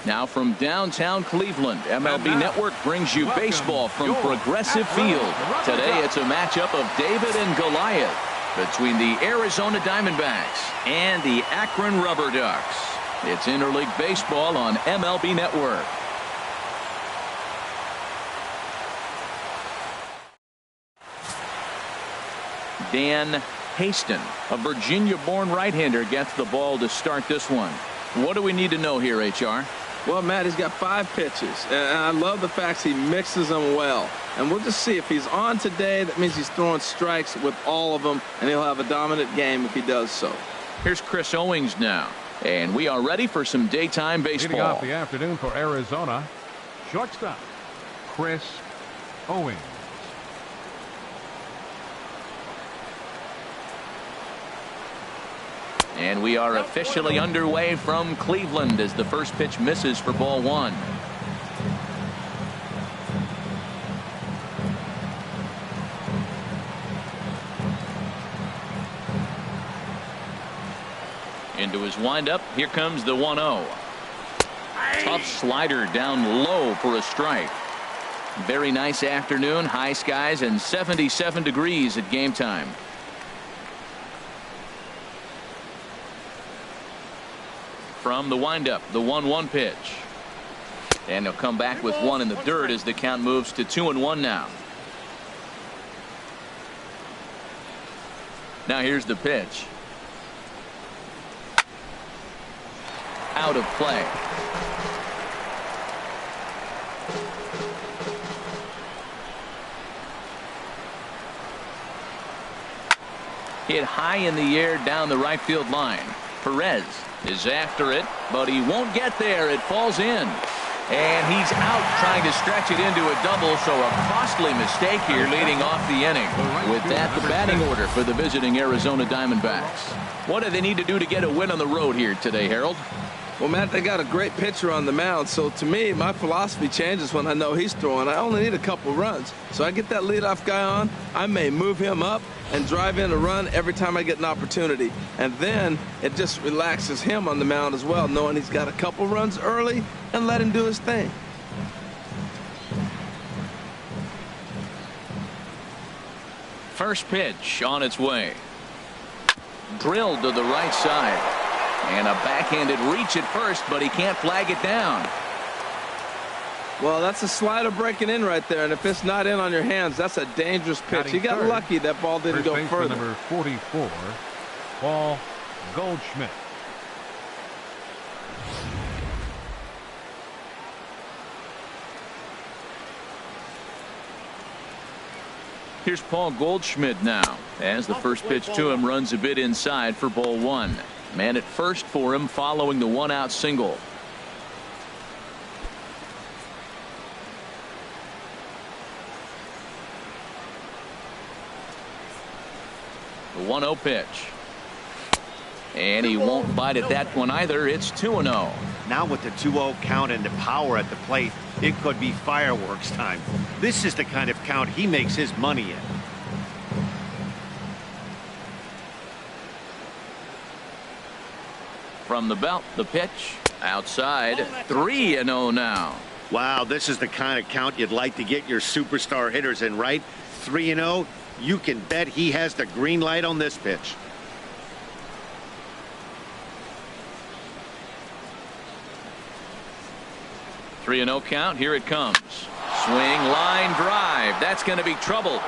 Now from downtown Cleveland, MLB Network brings you baseball from Progressive Field. Today it's a matchup of David and Goliath between the Arizona Diamondbacks and the Akron Ruberducks. It's interleague baseball on MLB Network. Dan Haston, a Virginia-born right-hander, gets the ball to start this one. What do we need to know here, HR? Well, Matt, he's got 5 pitches, and I love the fact he mixes them well. And we'll just see if he's on today. That means he's throwing strikes with all of them, and he'll have a dominant game if he does so. Here's Chris Owings now, and we are ready for some daytime baseball. Leading off the afternoon for Arizona, shortstop Chris Owings. And we are officially underway from Cleveland as the first pitch misses for ball 1. Into his windup. Here comes the 1-0. Tough slider down low for a strike. Very nice afternoon. High skies and 77 degrees at game time. From the windup, the 1-1 pitch. And he'll come back with one in the dirt as the count moves to 2-1 now. Now here's the pitch. Out of play. Hit high in the air down the right field line. Perez is after it, but he won't get there. It falls in. And he's out trying to stretch it into a double, so a costly mistake here leading off the inning. With that, the batting order for the visiting Arizona Diamondbacks. What do they need to do to get a win on the road here today, Harold? Well, Matt, they got a great pitcher on the mound, so to me, my philosophy changes when I know he's throwing. I only need a couple runs. So I get that leadoff guy on, I may move him up and drive in a run every time I get an opportunity. And then it just relaxes him on the mound as well, knowing he's got a couple runs early and let him do his thing. First pitch on its way. Drilled to the right side. And a backhanded reach at first, but he can't flag it down. Well, that's a slider breaking in right there, and if it's not in on your hands, that's a dangerous pitch. He got lucky that ball didn't go further. Number 44, Paul Goldschmidt. Here's Paul Goldschmidt now, as the first pitch to him runs a bit inside for ball 1. Man at first for him following the 1-out single. The 1-0 pitch. And he won't bite at that one either. It's 2-0. Now with the 2-0 count and the power at the plate, it could be fireworks time. This is the kind of count he makes his money in. From the belt, the pitch outside. 3-0 now. Wow, this is the kind of count you'd like to get your superstar hitters in, right? 3-0. You can bet he has the green light on this pitch. Three 3-0 count. Here it comes. Swing, line drive. That's going to be trouble.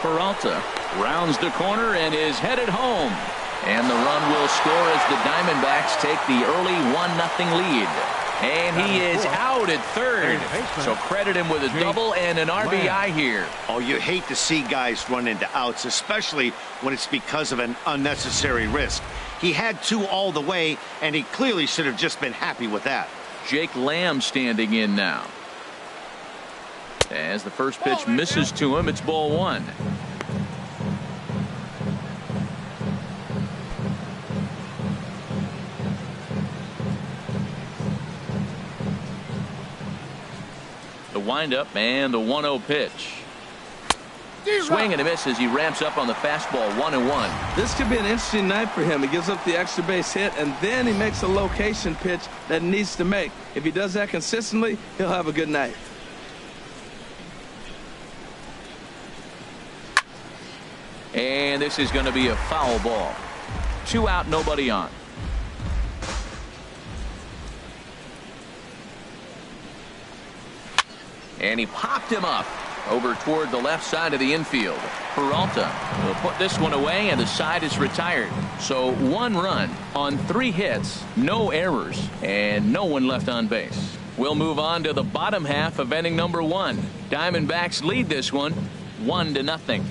Peralta rounds the corner and is headed home. And the run will score as the Diamondbacks take the early 1-0 lead. And he is out at third. So credit him with a double and an RBI here. Oh, you hate to see guys run into outs, especially when it's because of an unnecessary risk. He had 2 all the way, and he clearly should have just been happy with that. Jake Lamb standing in now. As the first pitch misses to him, it's ball 1. The windup and the 1-0 pitch. Swing and a miss as he ramps up on the fastball. 1-1. This could be an interesting night for him. He gives up the extra base hit, and then he makes a location pitch that he needs to make. If he does that consistently, he'll have a good night. And this is going to be a foul ball. 2 out, nobody on. And he popped him up over toward the left side of the infield. Peralta will put this one away, and the side is retired. So 1 run on 3 hits, no errors, and no one left on base. We'll move on to the bottom half of inning number 1. Diamondbacks lead this one 1-0.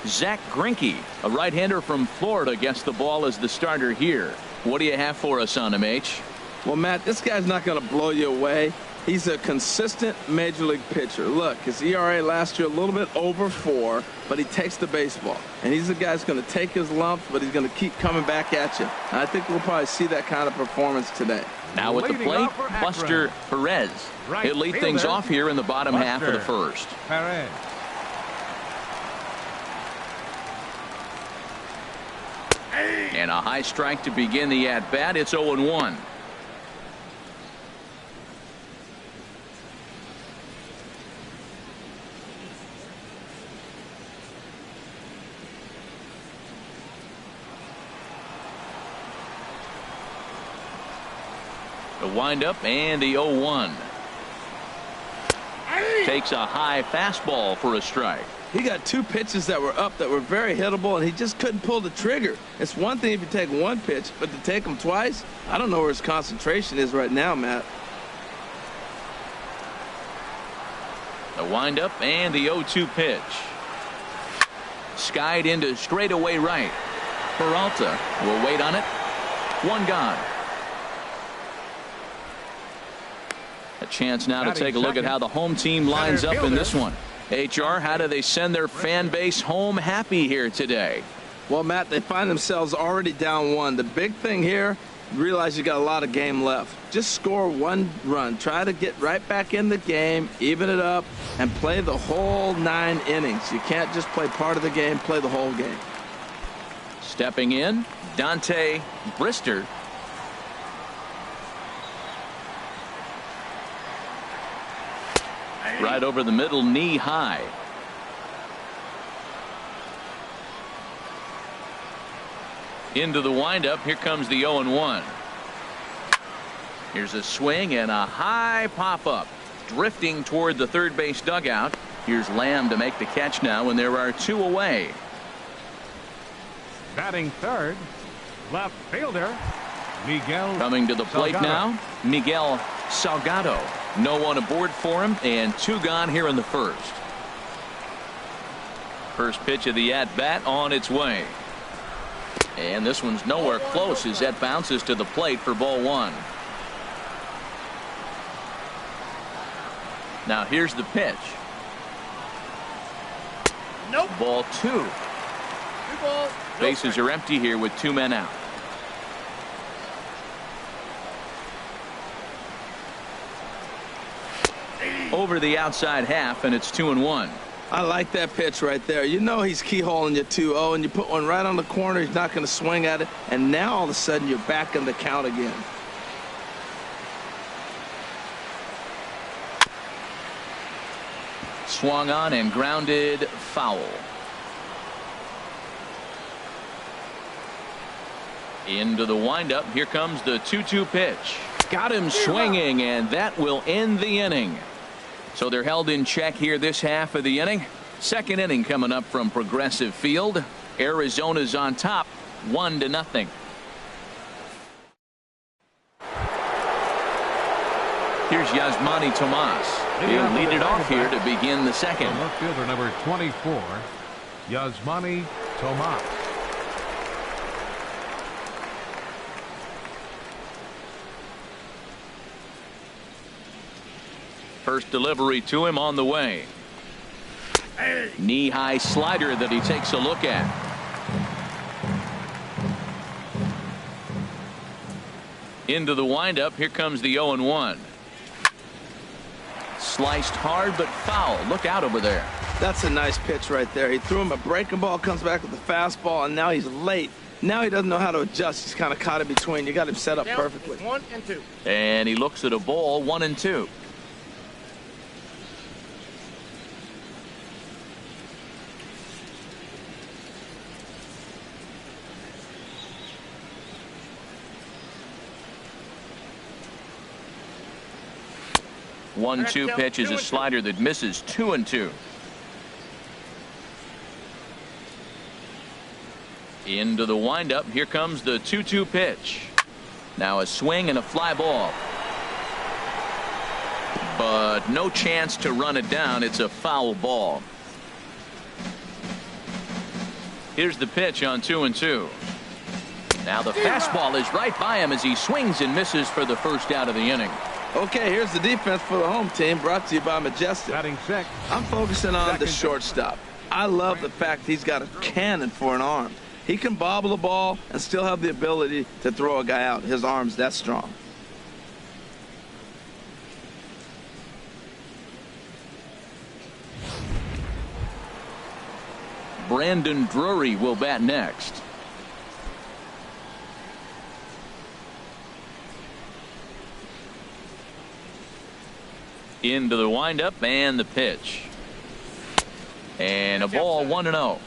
Zach Greinke, a right-hander from Florida, gets the ball as the starter here. What do you have for us on him, H? Well, Matt, this guy's not going to blow you away. He's a consistent major league pitcher. Look, his ERA last year a little bit over 4, but he takes the baseball. And he's a guy who's going to take his lumps, but he's going to keep coming back at you. And I think we'll probably see that kind of performance today. Now at the plate, Buster Perez. He'll lead things off here in the bottom half of the first. Perez. And a high strike to begin the at-bat. It's 0-1. The windup and the 0-1. Takes a high fastball for a strike. He got 2 pitches that were up that were very hittable, and he just couldn't pull the trigger. It's one thing if you take 1 pitch, but to take them twice, I don't know where his concentration is right now, Matt. The windup and the 0-2 pitch. Skied into straightaway right. Peralta will wait on it. 1 gone. A chance now to take a look at how the home team lines up in this one. HR, how do they send their fan base home happy here today? Well, Matt, they find themselves already down 1. The big thing here, realize you got a lot of game left. Just score 1 run. Try to get right back in the game, even it up, and play the whole 9 innings. You can't just play part of the game, play the whole game. Stepping in, Dante Brister. Right over the middle, knee high. Into the windup. Here comes the 0-1. Here's a swing and a high pop up. Drifting toward the third base dugout. Here's Lamb to make the catch now, and there are 2 away. Batting third, left fielder, Miguel. Coming to the plate Salgado. now, Miguel Salgado. No one aboard for him, and 2 gone here in the first. First pitch of the at-bat on its way. And this one's nowhere close as that bounces to the plate for ball 1. Now here's the pitch. Nope. Ball 2. 2 balls. No Bases strike. are empty here with 2 men out. Over the outside half, and it's 2-1. I like that pitch right there. You know he's keyholing you 2-0, and you put one right on the corner. He's not going to swing at it, and now all of a sudden you're back in the count again. Swung on and grounded foul. Into the windup. Here comes the 2-2 pitch. Got him swinging, and that will end the inning. So they're held in check here this half of the inning. Second inning coming up from Progressive Field. Arizona's on top 1-0. Here's Yasmani Tomas. He'll lead it off here to begin the second. Left fielder number 24, Yasmani Tomas. First delivery to him on the way. Knee-high slider that he takes a look at. Into the windup. Here comes the 0-1. sliced hard but foul. Look out over there. That's a nice pitch right there. He threw him a breaking ball, comes back with a fastball, and now he's late. Now he doesn't know how to adjust. He's kind of caught in between. You got him set up perfectly. 1-2. And he looks at a ball, 1-2. One-two pitch is a slider that misses. 2-2. Into the windup. Here comes the 2-2 pitch. Now a swing and a fly ball. But no chance to run it down. It's a foul ball. Here's the pitch on 2-2. Now the fastball is right by him as he swings and misses for the first out of the inning. Okay, here's the defense for the home team, brought to you by Majestic. Batting six. I'm focusing on the shortstop. I love the fact he's got a cannon for an arm. He can bobble the ball and still have the ability to throw a guy out. His arm's that strong. Brandon Drury will bat next. Into the windup and the pitch. And a ball, 1-0.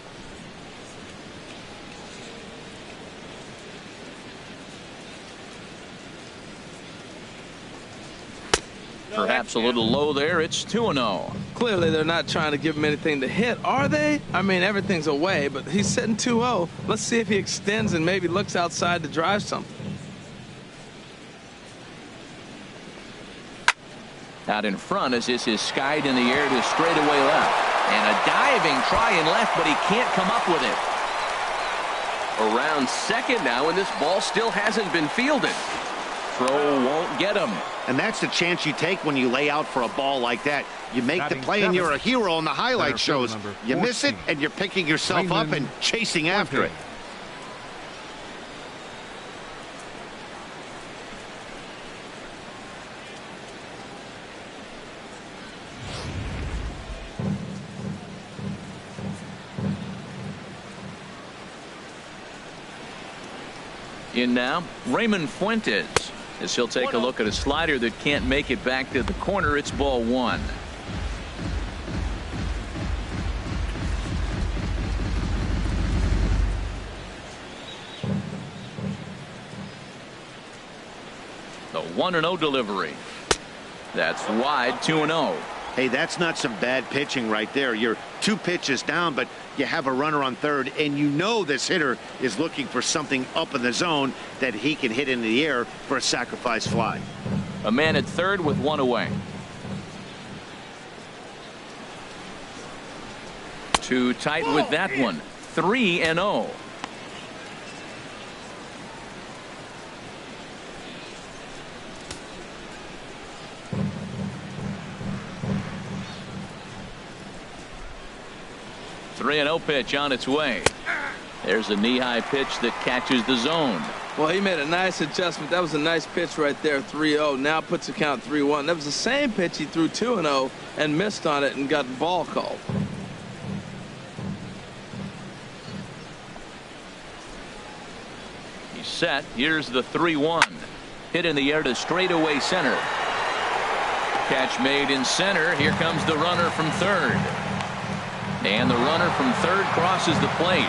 Perhaps a little low there. It's 2-0. Clearly, they're not trying to give him anything to hit, are they? I mean, everything's away, but he's sitting 2-0. Let's see if he extends and maybe looks outside to drive something. Out in front as this is skied in the air to straightaway left. And a diving try in left, but he can't come up with it. Around second now, and this ball still hasn't been fielded. Throw won't get him. And that's the chance you take when you lay out for a ball like that. You make the play and you're a hero on the highlight shows. You miss it and you're picking yourself up and chasing after it. In now, Raymond Fuentes, as he'll take a look at a slider that can't make it back to the corner. It's ball 1. The 1-0 delivery. That's wide, 2-0. Hey, that's not some bad pitching right there. You're 2 pitches down, but you have a runner on third, and you know this hitter is looking for something up in the zone that he can hit into the air for a sacrifice fly. A man at third with 1 away. Too tight with that one. 3-0. .3-0 pitch on its way. There's a knee-high pitch that catches the zone. Well, he made a nice adjustment. That was a nice pitch right there, 3-0. Now puts the count 3-1. That was the same pitch he threw 2-0 and missed on it and got the ball called. He's set. Here's the 3-1. Hit in the air to straightaway center. Catch made in center. Here comes the runner from third. And the runner from third crosses the plate.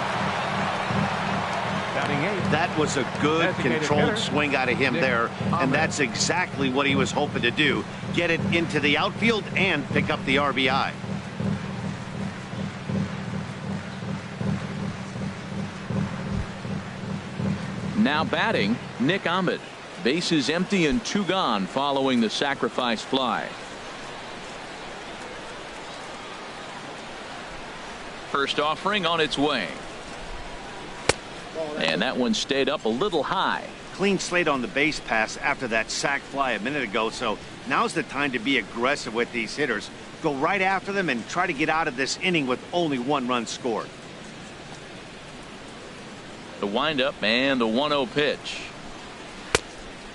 That was a good controlled swing out of him there, and that's exactly what he was hoping to do. Get it into the outfield and pick up the RBI. Now batting, Nick Ahmed. Bases empty and 2 gone following the sacrifice fly. First offering on its way. And that one stayed up a little high. Clean slate on the base pass after that sac fly a minute ago, so now's the time to be aggressive with these hitters. Go right after them and try to get out of this inning with only 1 run scored. The windup and the 1-0 pitch.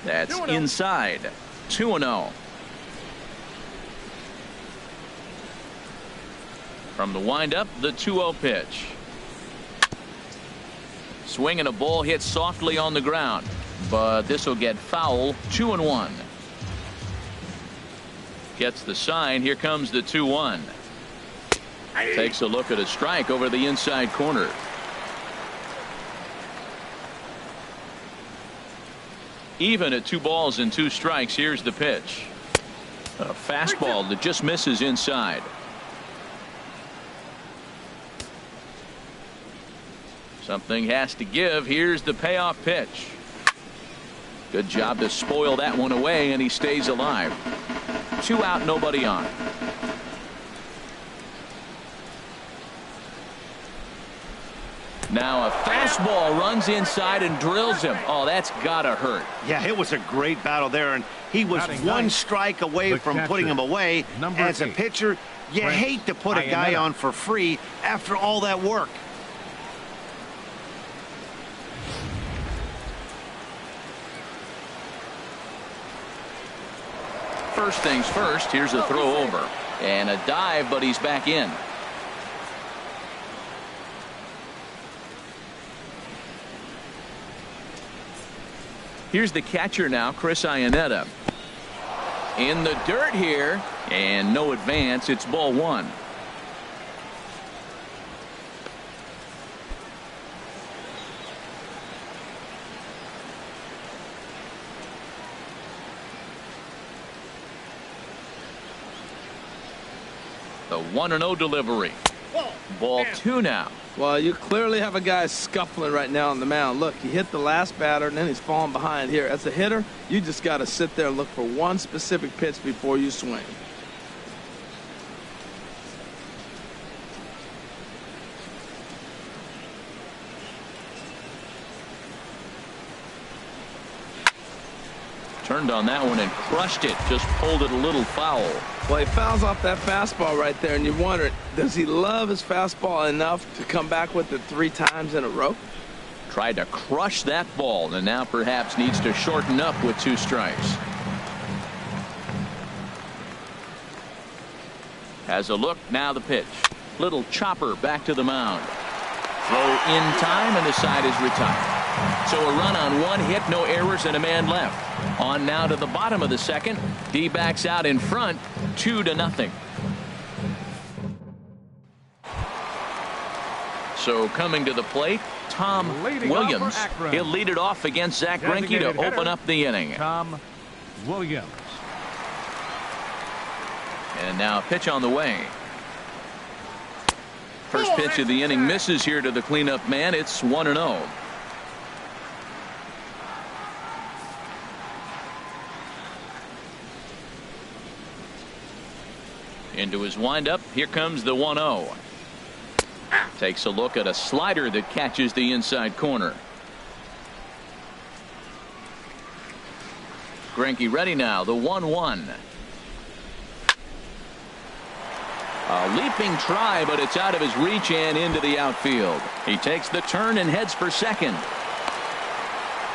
That's inside. 2-0. From the windup, the 2-0 pitch. Swing and a ball hit softly on the ground, but this will get foul. 2-1. Gets the sign. Here comes the 2-1. Takes a look at a strike over the inside corner. Even at 2 balls and 2 strikes. Here's the pitch. A fastball that just misses inside. Something has to give. Here's the payoff pitch. Good job to spoil that one away, and he stays alive. 2 out, nobody on. Now a fastball runs inside and drills him. Oh, that's gotta hurt. Yeah, it was a great battle there, and he was one strike away from putting him away. As a pitcher, you hate to put a guy on for free after all that work. First things first, here's a throw over and a dive, but he's back in. Here's the catcher now, Chris Iannetta. In the dirt here, and no advance. It's ball 1. The 1-0 delivery. Ball 2 now. Well, you clearly have a guy scuffling right now on the mound. Look, he hit the last batter, and then he's falling behind here. As a hitter, you just got to sit there and look for one specific pitch before you swing. Turned on that one and crushed it. Just pulled it a little foul. Well, he fouls off that fastball right there, and you wonder, does he love his fastball enough to come back with it 3 times in a row? Tried to crush that ball, and now perhaps needs to shorten up with 2 strikes. Has a look. Now the pitch. Little chopper back to the mound. Throw in time, and the side is retired. So a run on 1 hit, no errors, and a man left. On now to the bottom of the 2nd. D-backs out in front, 2-0. So coming to the plate, Tom Williams. He'll lead it off against Zach Greinke to open up the inning. Tom Williams. And now a pitch on the way. First pitch of the inning misses here to the cleanup man. It's 1-0. Into his windup. Here comes the 1-0. Takes a look at a slider that catches the inside corner. Greinke ready now. The 1-1. A leaping try, but it's out of his reach and into the outfield. He takes the turn and heads for second.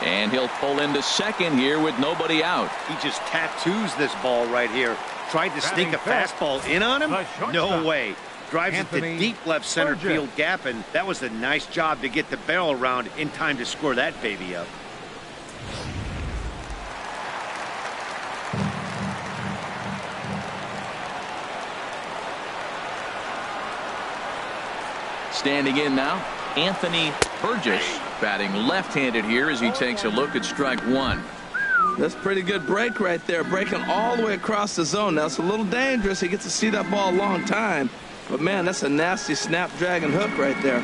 And he'll pull into second here with nobody out. He just tattoos this ball right here. Tried to sneak a fastball in on him? No way. Drives it to deep left center field gap, and that was a nice job to get the barrel around in time to score that baby up. Standing in now, Anthony Burgess, batting left-handed here as he takes a look at strike 1. That's a pretty good break right there, breaking all the way across the zone. Now, it's a little dangerous. He gets to see that ball a long time. But, man, that's a nasty snapdragon hook right there.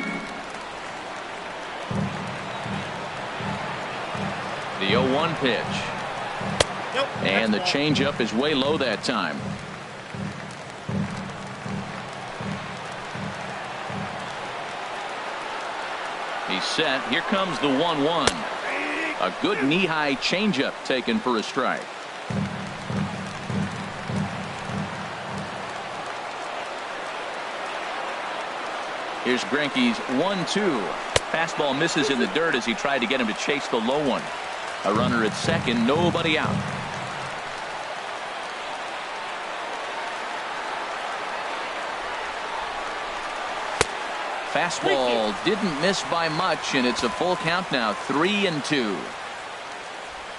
The 0-1 pitch. And the changeup is way low that time. He's set. Here comes the 1-1. A good knee-high changeup taken for a strike. Here's Greinke's 1-2. Fastball misses in the dirt as he tried to get him to chase the low one. A runner at second, nobody out. Fastball didn't miss by much, and it's a full count now, 3-2.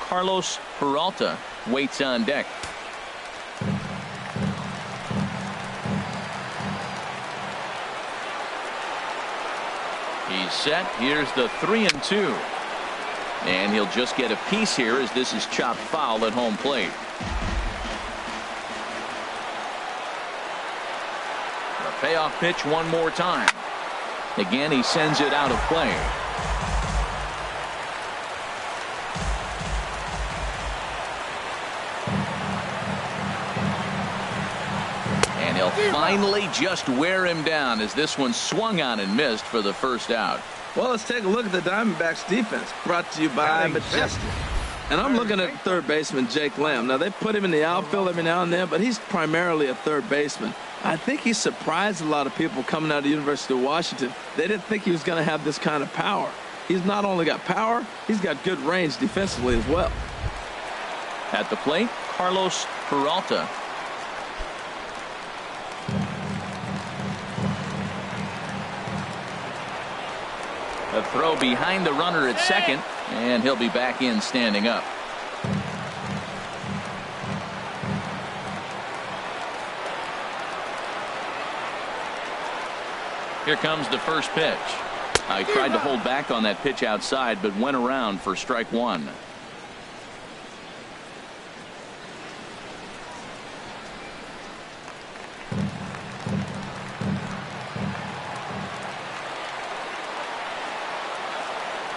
Carlos Peralta waits on deck. He's set. Here's the 3-2. And he'll just get a piece here as this is chopped foul at home plate. The payoff pitch one more time. Again, he sends it out of play. And he'll finally just wear him down as this one swung on and missed for the first out. Well, let's take a look at the Diamondbacks defense, brought to you by Majestic. And I'm looking at third baseman Jake Lamb. Now, they put him in the outfield every now and then, but he's primarily a third baseman. I think he surprised a lot of people coming out of the University of Washington. They didn't think he was going to have this kind of power. He's not only got power, he's got good range defensively as well. At the plate, Carlos Peralta. A throw behind the runner at second, and he'll be back in standing up. Here comes the first pitch. He tried to hold back on that pitch outside, but went around for strike one.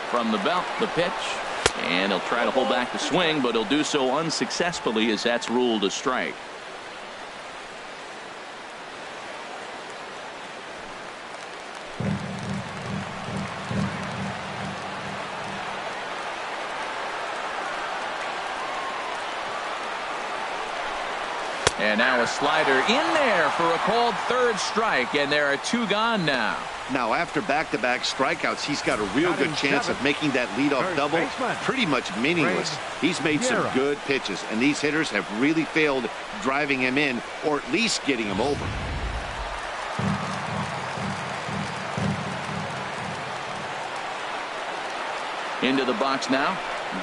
From the belt, the pitch, and he'll try to hold back the swing, but he'll do so unsuccessfully as that's ruled a strike. And now a slider in there for a called third strike, and there are two gone now. Now, after back-to-back strikeouts, he's got a real good chance of making that leadoff double pretty much meaningless. He's made some good pitches, and these hitters have really failed driving him in or at least getting him over. Into the box now,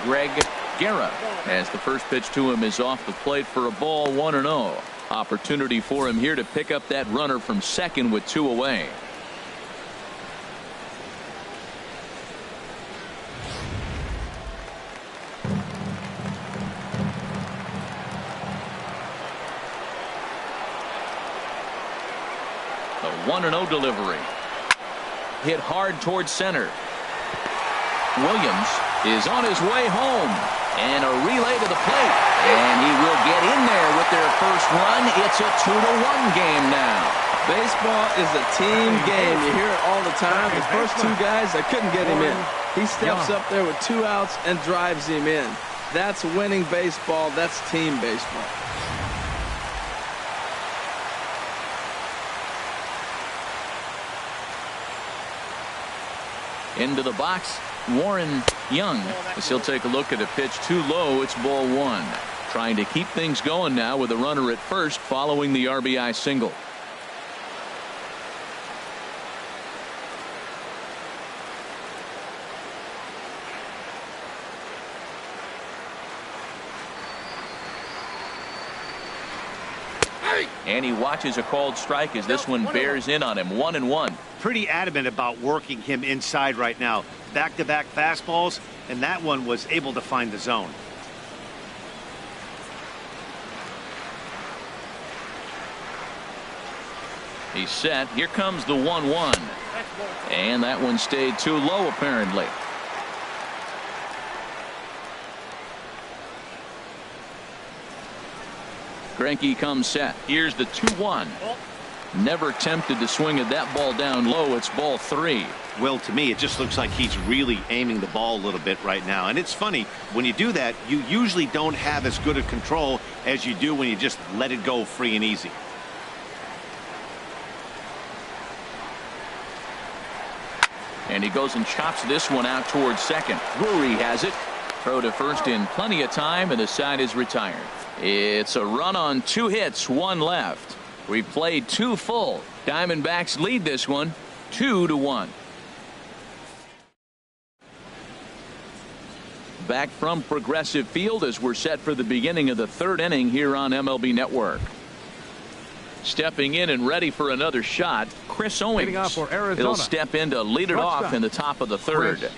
Greg Guerra, as the first pitch to him is off the plate for a ball, 1-0. Opportunity for him here to pick up that runner from second with two away. The 1-0 delivery. Hit hard towards center. Williams is on his way home, and a relay to the plate, and he will get in there with their first run. It's a 2-1 game now. Baseball is a team game. You hear it all the time. The first two guys, they couldn't get him in. He steps up there with 2 outs and drives him in. That's winning baseball. That's team baseball. Into the box, Warren Young, as he'll take a look at a pitch too low. It's ball 1. Trying to keep things going now with a runner at first following the RBI single. And he watches a called strike as this one bears in on him. 1-1. Pretty adamant about working him inside right now. Back-to-back fastballs, and that one was able to find the zone. He's set. Here comes the 1-1. And that one stayed too low apparently. Greinke comes set. Here's the 2-1. Never tempted to swing at that ball down low. It's ball 3. Well, to me, it just looks like he's really aiming the ball a little bit right now. And it's funny, when you do that, you usually don't have as good a control as you do when you just let it go free and easy. And he goes and chops this one out towards second. Drury has it. Throw to first in plenty of time, and the side is retired. It's a run on 2 hits, 1 left. We've played 2 full. Diamondbacks lead this one 2-1. Back from Progressive Field as we're set for the beginning of the third inning here on MLB Network. Stepping in and ready for another shot, Chris Owings. He'll step in to lead it off in the top of the third. Chris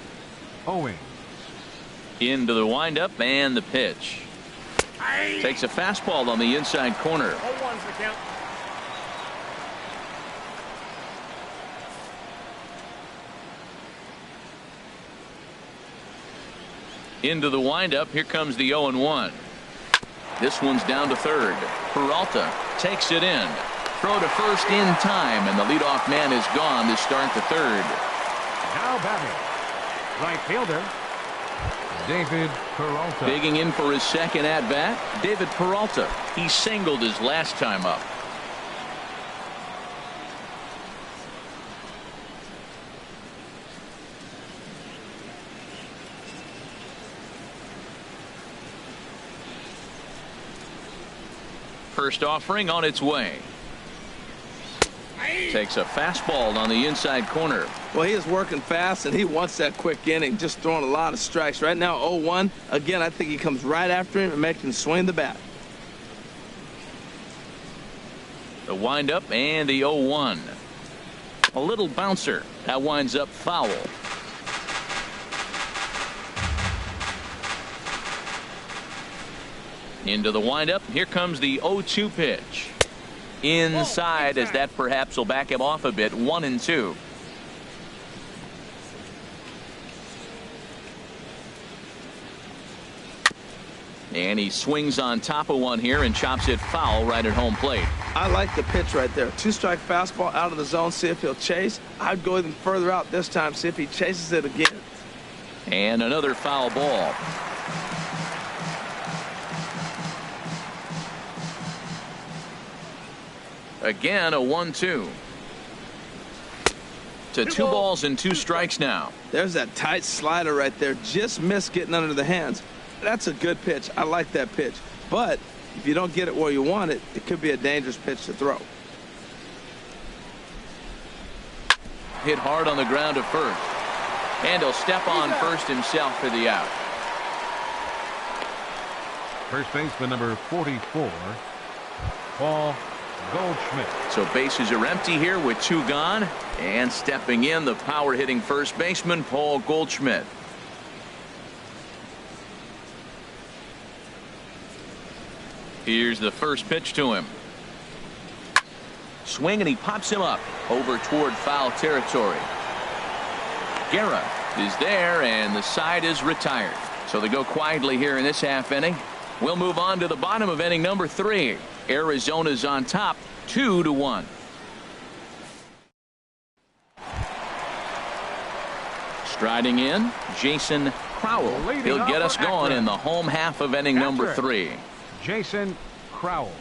Owings. Into the windup and the pitch. Takes a fastball on the inside corner. 0-1's the count. Into the windup. Here comes the 0-1. This one's down to third. Peralta takes it in. Throw to first in time, and the leadoff man is gone to start the third. Now batting, right fielder, David Peralta. Digging in for his second at-bat, David Peralta. He singled his last time up. First offering on its way. Takes a fastball on the inside corner. Well, he is working fast, and he wants that quick inning, just throwing a lot of strikes. Right now, 0-1. Again, I think he comes right after him and makes him swing the bat. The windup and the 0-1. A little bouncer. That winds up foul. Into the windup. Here comes the 0-2 pitch. Inside, as that perhaps will back him off a bit. 1-2. And he swings on top of one here and chops it foul right at home plate. I like the pitch right there. Two-strike fastball out of the zone. See if he'll chase. I'd go even further out this time. See if he chases it again. And another foul ball. Again, a 1-2. To 2 balls and 2 strikes now. There's that tight slider right there. Just missed getting under the hands. That's a good pitch. I like that pitch. But if you don't get it where you want it, it could be a dangerous pitch to throw. Hit hard on the ground to first. And he'll step on first himself for the out. First baseman number 44, Paul Goldschmidt. So bases are empty here with 2 gone. And stepping in, the power hitting first baseman, Paul Goldschmidt. Here's the first pitch to him. Swing, and he pops him up over toward foul territory. Guerra is there, and the side is retired. So they go quietly here in this half inning. We'll move on to the bottom of inning number 3. Arizona's on top, 2-1. Striding in, Jason Crowell. He'll get us going in the home half of inning number 3. Jason Crowell.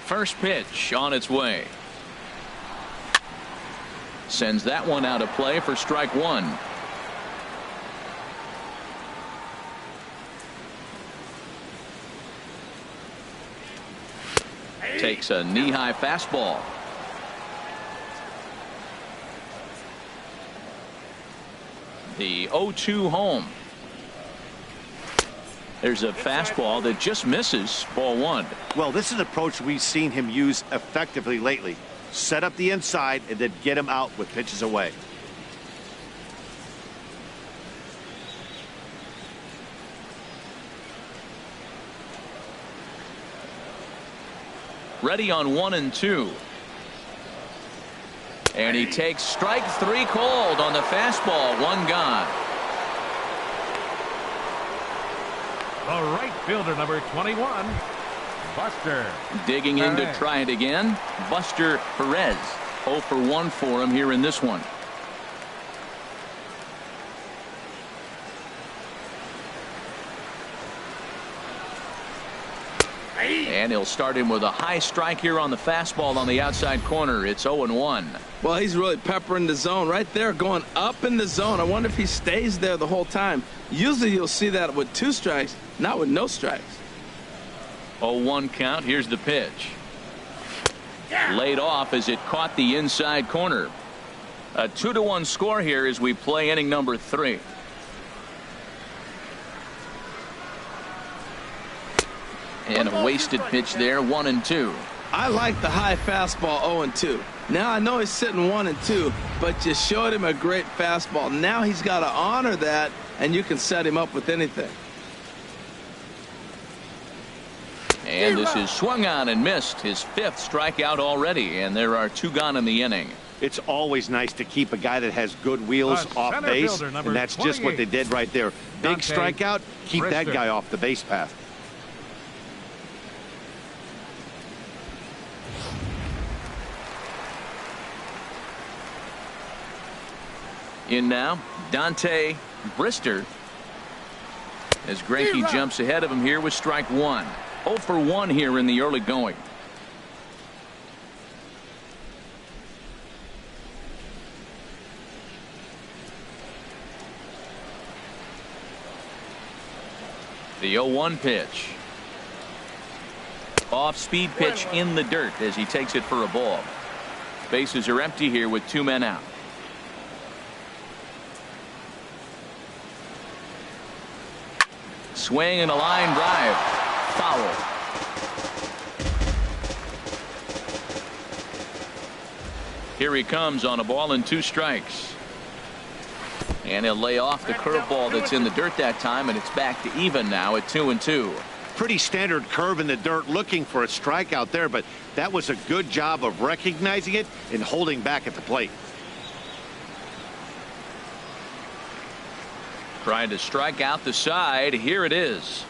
First pitch on its way. Sends that one out of play for strike 1. Takes a knee-high fastball. The 0-2 home. There's a fastball that just misses. Ball 1. Well, this is an approach we've seen him use effectively lately. Set up the inside and then get him out with pitches away. Ready on 1-2. And he takes strike 3 called on the fastball. 1 gone. The right fielder, number 21, Buster. Digging in to try it again. Buster Perez. 0 for 1 for him here in this one. And he'll start him with a high strike here on the fastball on the outside corner. It's 0-1. Well, he's really peppering the zone right there, going up in the zone. I wonder if he stays there the whole time. Usually you'll see that with 2 strikes, not with no strikes. 0-1 count. Here's the pitch. Laid off as it caught the inside corner. A 2-1 score here as we play inning number 3. And a wasted pitch there, 1-2. I like the high fastball 0-2. Now I know he's sitting 1-2, but you showed him a great fastball. Now he's got to honor that, and you can set him up with anything. And this is swung on and missed. His 5th strikeout already, and there are 2 gone in the inning. It's always nice to keep a guy that has good wheels off base, and that's just what they did right there. Big strikeout, keep that guy off the base path. In now, Dante Brister, as Greinke jumps ahead of him here with strike 1. 0 for 1 here in the early going. The 0-1 pitch. Off-speed pitch in the dirt as he takes it for a ball. Bases are empty here with 2 men out. Swing and a line drive. Foul. Here he comes on a ball and 2 strikes. And he'll lay off the curveball that's in the dirt that time, and it's back to even now at 2-2. Pretty standard curve in the dirt, looking for a strikeout there, but that was a good job of recognizing it and holding back at the plate. Trying to strike out the side. Here it is.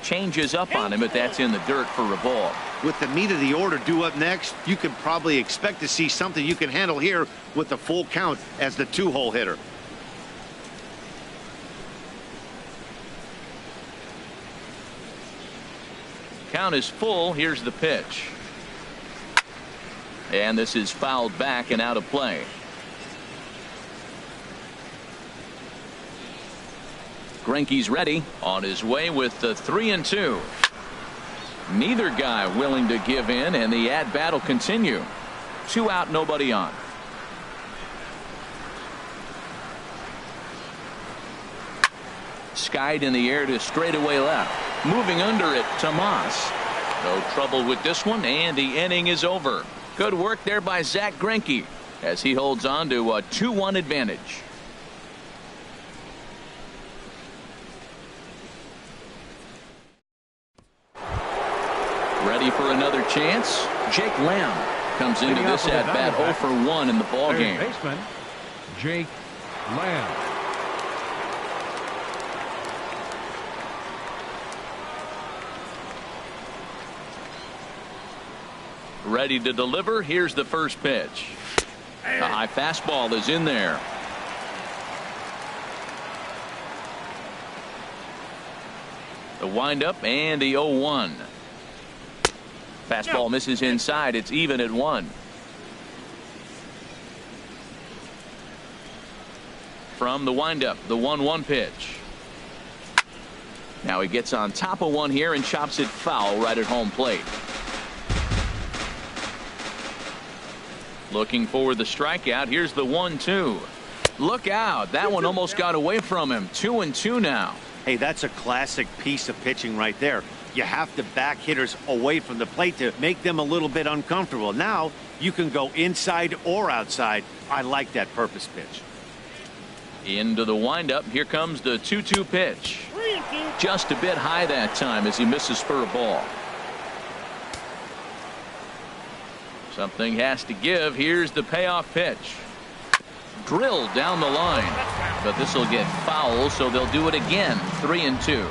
Changes up on him, but that's in the dirt for a ball. With the meat of the order due up next, you can probably expect to see something you can handle here with the full count as the 2-hole hitter. Count is full. Here's the pitch. And this is fouled back and out of play. Greinke's ready, on his way with the 3-2. Neither guy willing to give in, and the at-bat will continue. 2 out, nobody on. Skied in the air to straightaway left. Moving under it, Tomas. No trouble with this one, and the inning is over. Good work there by Zack Greinke as he holds on to a 2-1 advantage. Ready for another chance? Jake Lamb comes into this at-bat 0 for 1 in the ballgame. Baseman Jake Lamb. Ready to deliver. Here's the first pitch. A high fastball is in there. The windup and the 0-1. Fastball misses inside. It's even at 1. From the windup, the 1-1 pitch. Now he gets on top of one here and chops it foul right at home plate. Looking for the strikeout. Here's the 1-2. Look out. That one almost got away from him. 2-2 now. Hey, that's a classic piece of pitching right there. You have to back hitters away from the plate to make them a little bit uncomfortable. Now you can go inside or outside. I like that purpose pitch. Into the windup. Here comes the 2-2 pitch. Just a bit high that time as he misses for a ball. Something has to give. Here's the payoff pitch. Drilled down the line, but this will get foul, so they'll do it again. 3-2.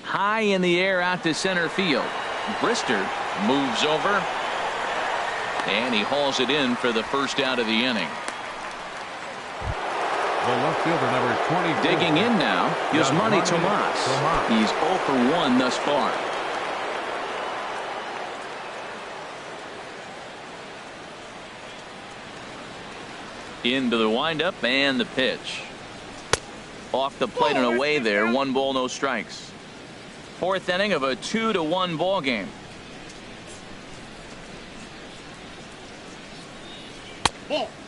High in the air out to center field. Brister moves over, and he hauls it in for the first out of the inning. The left fielder, number 24. Digging in now is Manny Tomas. He's 0 for 1 thus far. Into the windup and the pitch. Off the plate and away there. 1 ball, no strikes. 4th inning of a 2-1 ball game.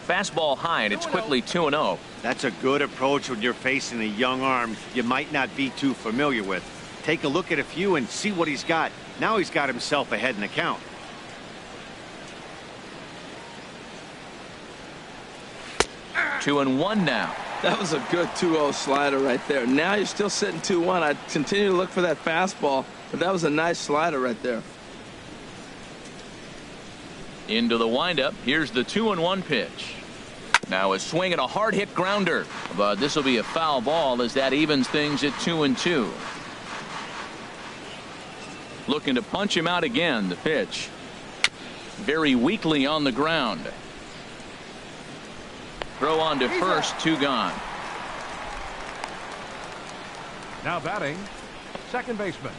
Fastball high, and it's quickly 2-0. That's a good approach when you're facing a young arm you might not be too familiar with. Take a look at a few and see what he's got. Now he's got himself ahead in the count. 2-1 now. That was a good 2-0 slider right there. Now you're still sitting 2-1. I'd continue to look for that fastball, but that was a nice slider right there. Into the windup. Here's the 2-1 pitch. Now a swing and a hard hit grounder, but this will be a foul ball as that evens things at 2-2. Looking to punch him out again. The pitch very weakly on the ground. Throw on to first, 2 gone. Now batting, second baseman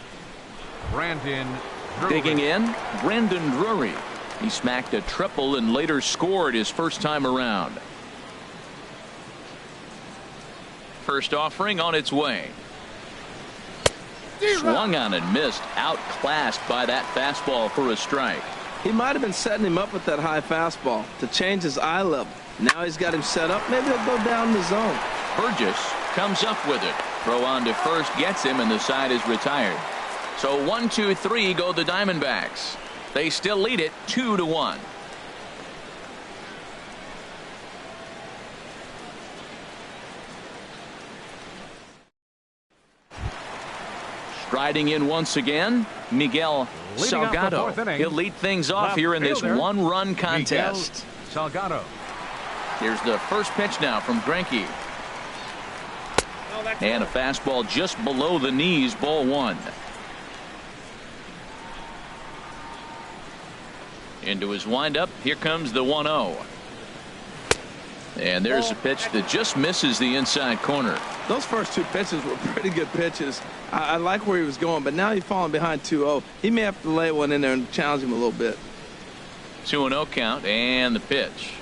Brandon Drury. Digging in, Brandon Drury. He smacked a triple and later scored his first time around. First offering on its way. Swung on and missed. Outclassed by that fastball for a strike. He might have been setting him up with that high fastball to change his eye level. Now he's got him set up. Maybe he'll go down the zone. Burgess comes up with it. Throw on to first gets him, and the side is retired. So 1-2-3 go the Diamondbacks. They still lead it 2-1. Striding in once again, Miguel Salgado. He'll lead things off here in this 1-run contest. Salgado. Here's the first pitch now from Greinke. And a fastball just below the knees, ball 1. Into his windup. Here comes the 1-0. And there's a pitch that just misses the inside corner. Those first 2 pitches were pretty good pitches. I like where he was going, but now he's falling behind 2-0. He may have to lay one in there and challenge him a little bit. 2-0 count and the pitch.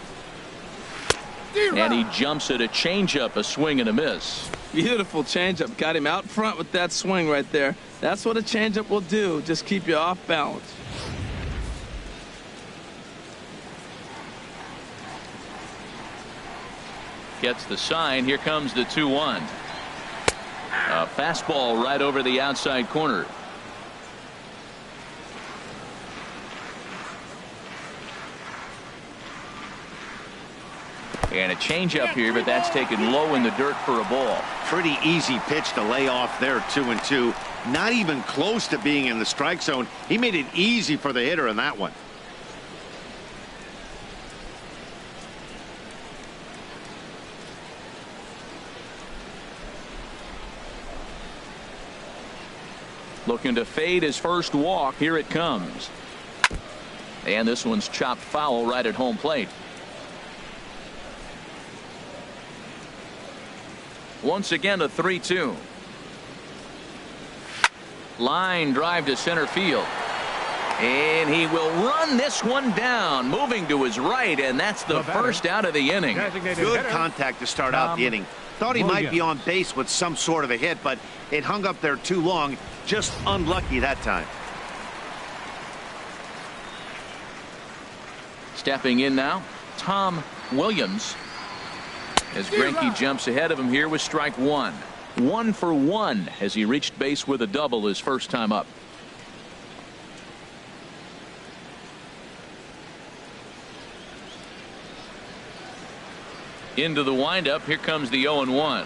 And he jumps at a changeup, a swing and a miss. Beautiful changeup. Got him out front with that swing right there. That's what a changeup will do. Just keep you off balance. Gets the sign. Here comes the 2-1. A fastball right over the outside corner. And a changeup here, but that's taken low in the dirt for a ball. Pretty easy pitch to lay off there, 2-2. Not even close to being in the strike zone. He made it easy for the hitter in that one. Looking to fade his first walk. Here it comes. And this one's chopped foul right at home plate. Once again, a 3-2. Line drive to center field. And he will run this one down, moving to his right, and that's the first out of the inning. Good contact to start out the inning. Thought he might be on base with some sort of a hit, but it hung up there too long. Just unlucky that time. Stepping in now, Tom Williams. As Greinke jumps ahead of him here with strike 1. 1 for 1 as he reached base with a double his first time up. Into the windup. Here comes the 0-1.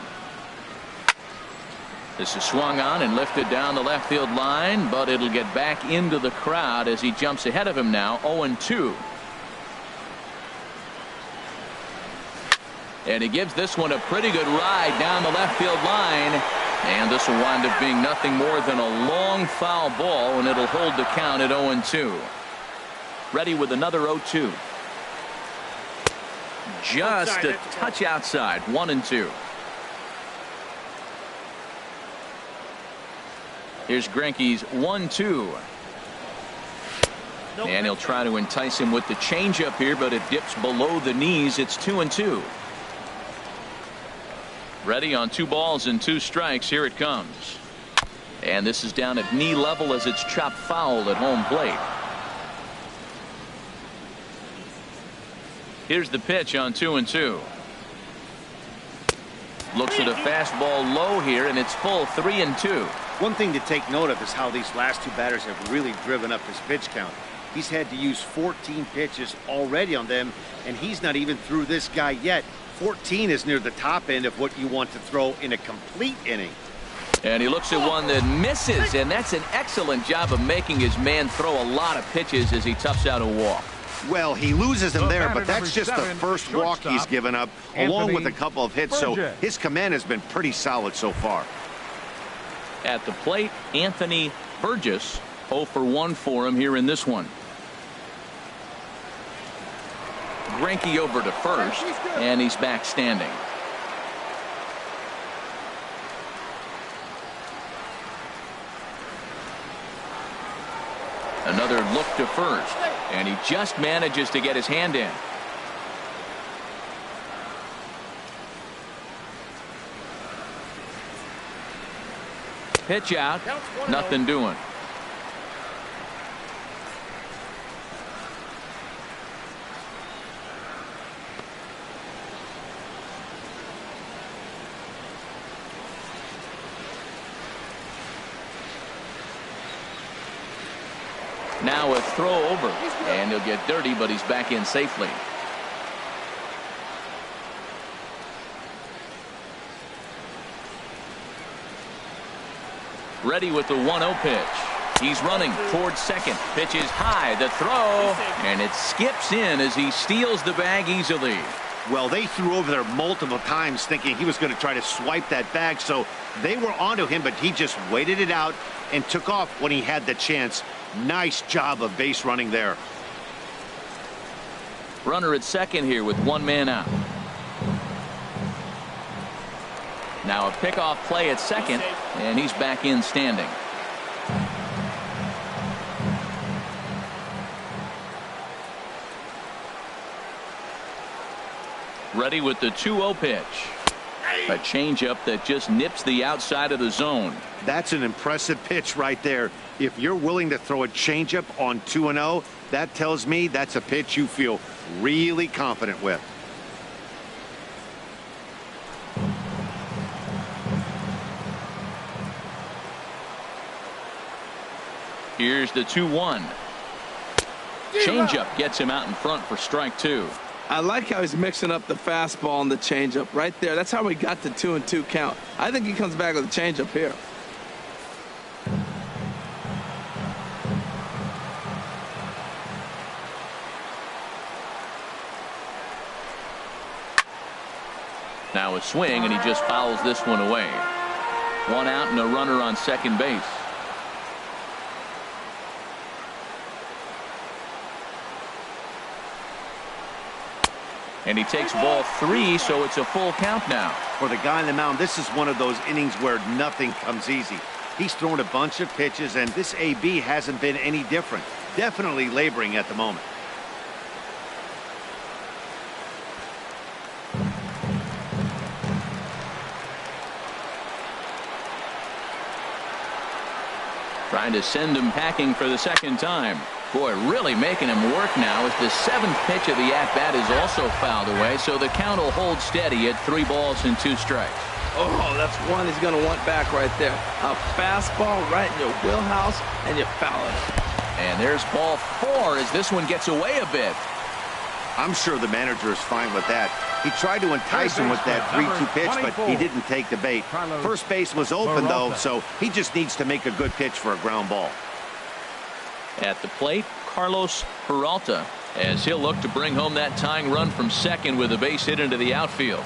This is swung on and lifted down the left field line, but it'll get back into the crowd as he jumps ahead of him now. 0-2. And he gives this one a pretty good ride down the left field line. And this will wind up being nothing more than a long foul ball, and it'll hold the count at 0-2. Ready with another 0-2. Just a touch outside. 1-2. Here's Greinke's 1-2. And he'll try to entice him with the changeup here, but it dips below the knees. It's 2-2. Ready on 2 balls and 2 strikes. Here it comes. And this is down at knee level as it's chopped foul at home plate. Here's the pitch on 2-2. Looks at a fastball low here, and it's full 3-2. One thing to take note of is how these last 2 batters have really driven up his pitch count. He's had to use 14 pitches already on them, and he's not even through this guy yet. 14 is near the top end of what you want to throw in a complete inning. And he looks at one that misses, and that's an excellent job of making his man throw a lot of pitches as he toughs out a walk. Well, he loses them there, but that's just the first walk he's given up, along with a couple of hits, so his command has been pretty solid so far. At the plate, Anthony Burgess, 0 for 1 for him here in this one. Greinke over to first, and he's back standing. Another look to first, and he just manages to get his hand in. Pitch out, nothing doing. Now a throw over, and he'll get dirty, but he's back in safely. Ready with the 1-0 pitch. He's running towards second. Pitch is high. The throw, and it skips in as he steals the bag easily. Well, they threw over there multiple times thinking he was going to try to swipe that bag, so they were onto him, but he just waited it out and took off when he had the chance. Nice job of base running there. Runner at second here with 1 man out. Now a pickoff play at second, and he's back in standing. Ready with the 2-0 pitch. A changeup that just nips the outside of the zone. That's an impressive pitch right there. If you're willing to throw a changeup on 2-0, that tells me that's a pitch you feel really confident with. Here's the 2-1. Changeup gets him out in front for strike 2. I like how he's mixing up the fastball and the changeup right there. That's how we got the 2-2 count. I think he comes back with a changeup here. Now a swing, and he just fouls this one away. 1 out and a runner on second base. And he takes ball 3, so it's a full count now. For the guy on the mound, this is one of those innings where nothing comes easy. He's thrown a bunch of pitches, and this AB hasn't been any different. Definitely laboring at the moment. Trying to send him packing for the second time. Boy, really making him work now as the 7th pitch of the at-bat is also fouled away, so the count will hold steady at 3 balls and 2 strikes. Oh, that's one he's going to want back right there. A fastball right in your wheelhouse, and you foul it. And there's ball 4 as this one gets away a bit. I'm sure the manager is fine with that. He tried to entice him with that 3-2 pitch, but he didn't take the bait. First base was open, though, so he just needs to make a good pitch for a ground ball. At the plate, Carlos Peralta, as he'll look to bring home that tying run from second with a base hit into the outfield.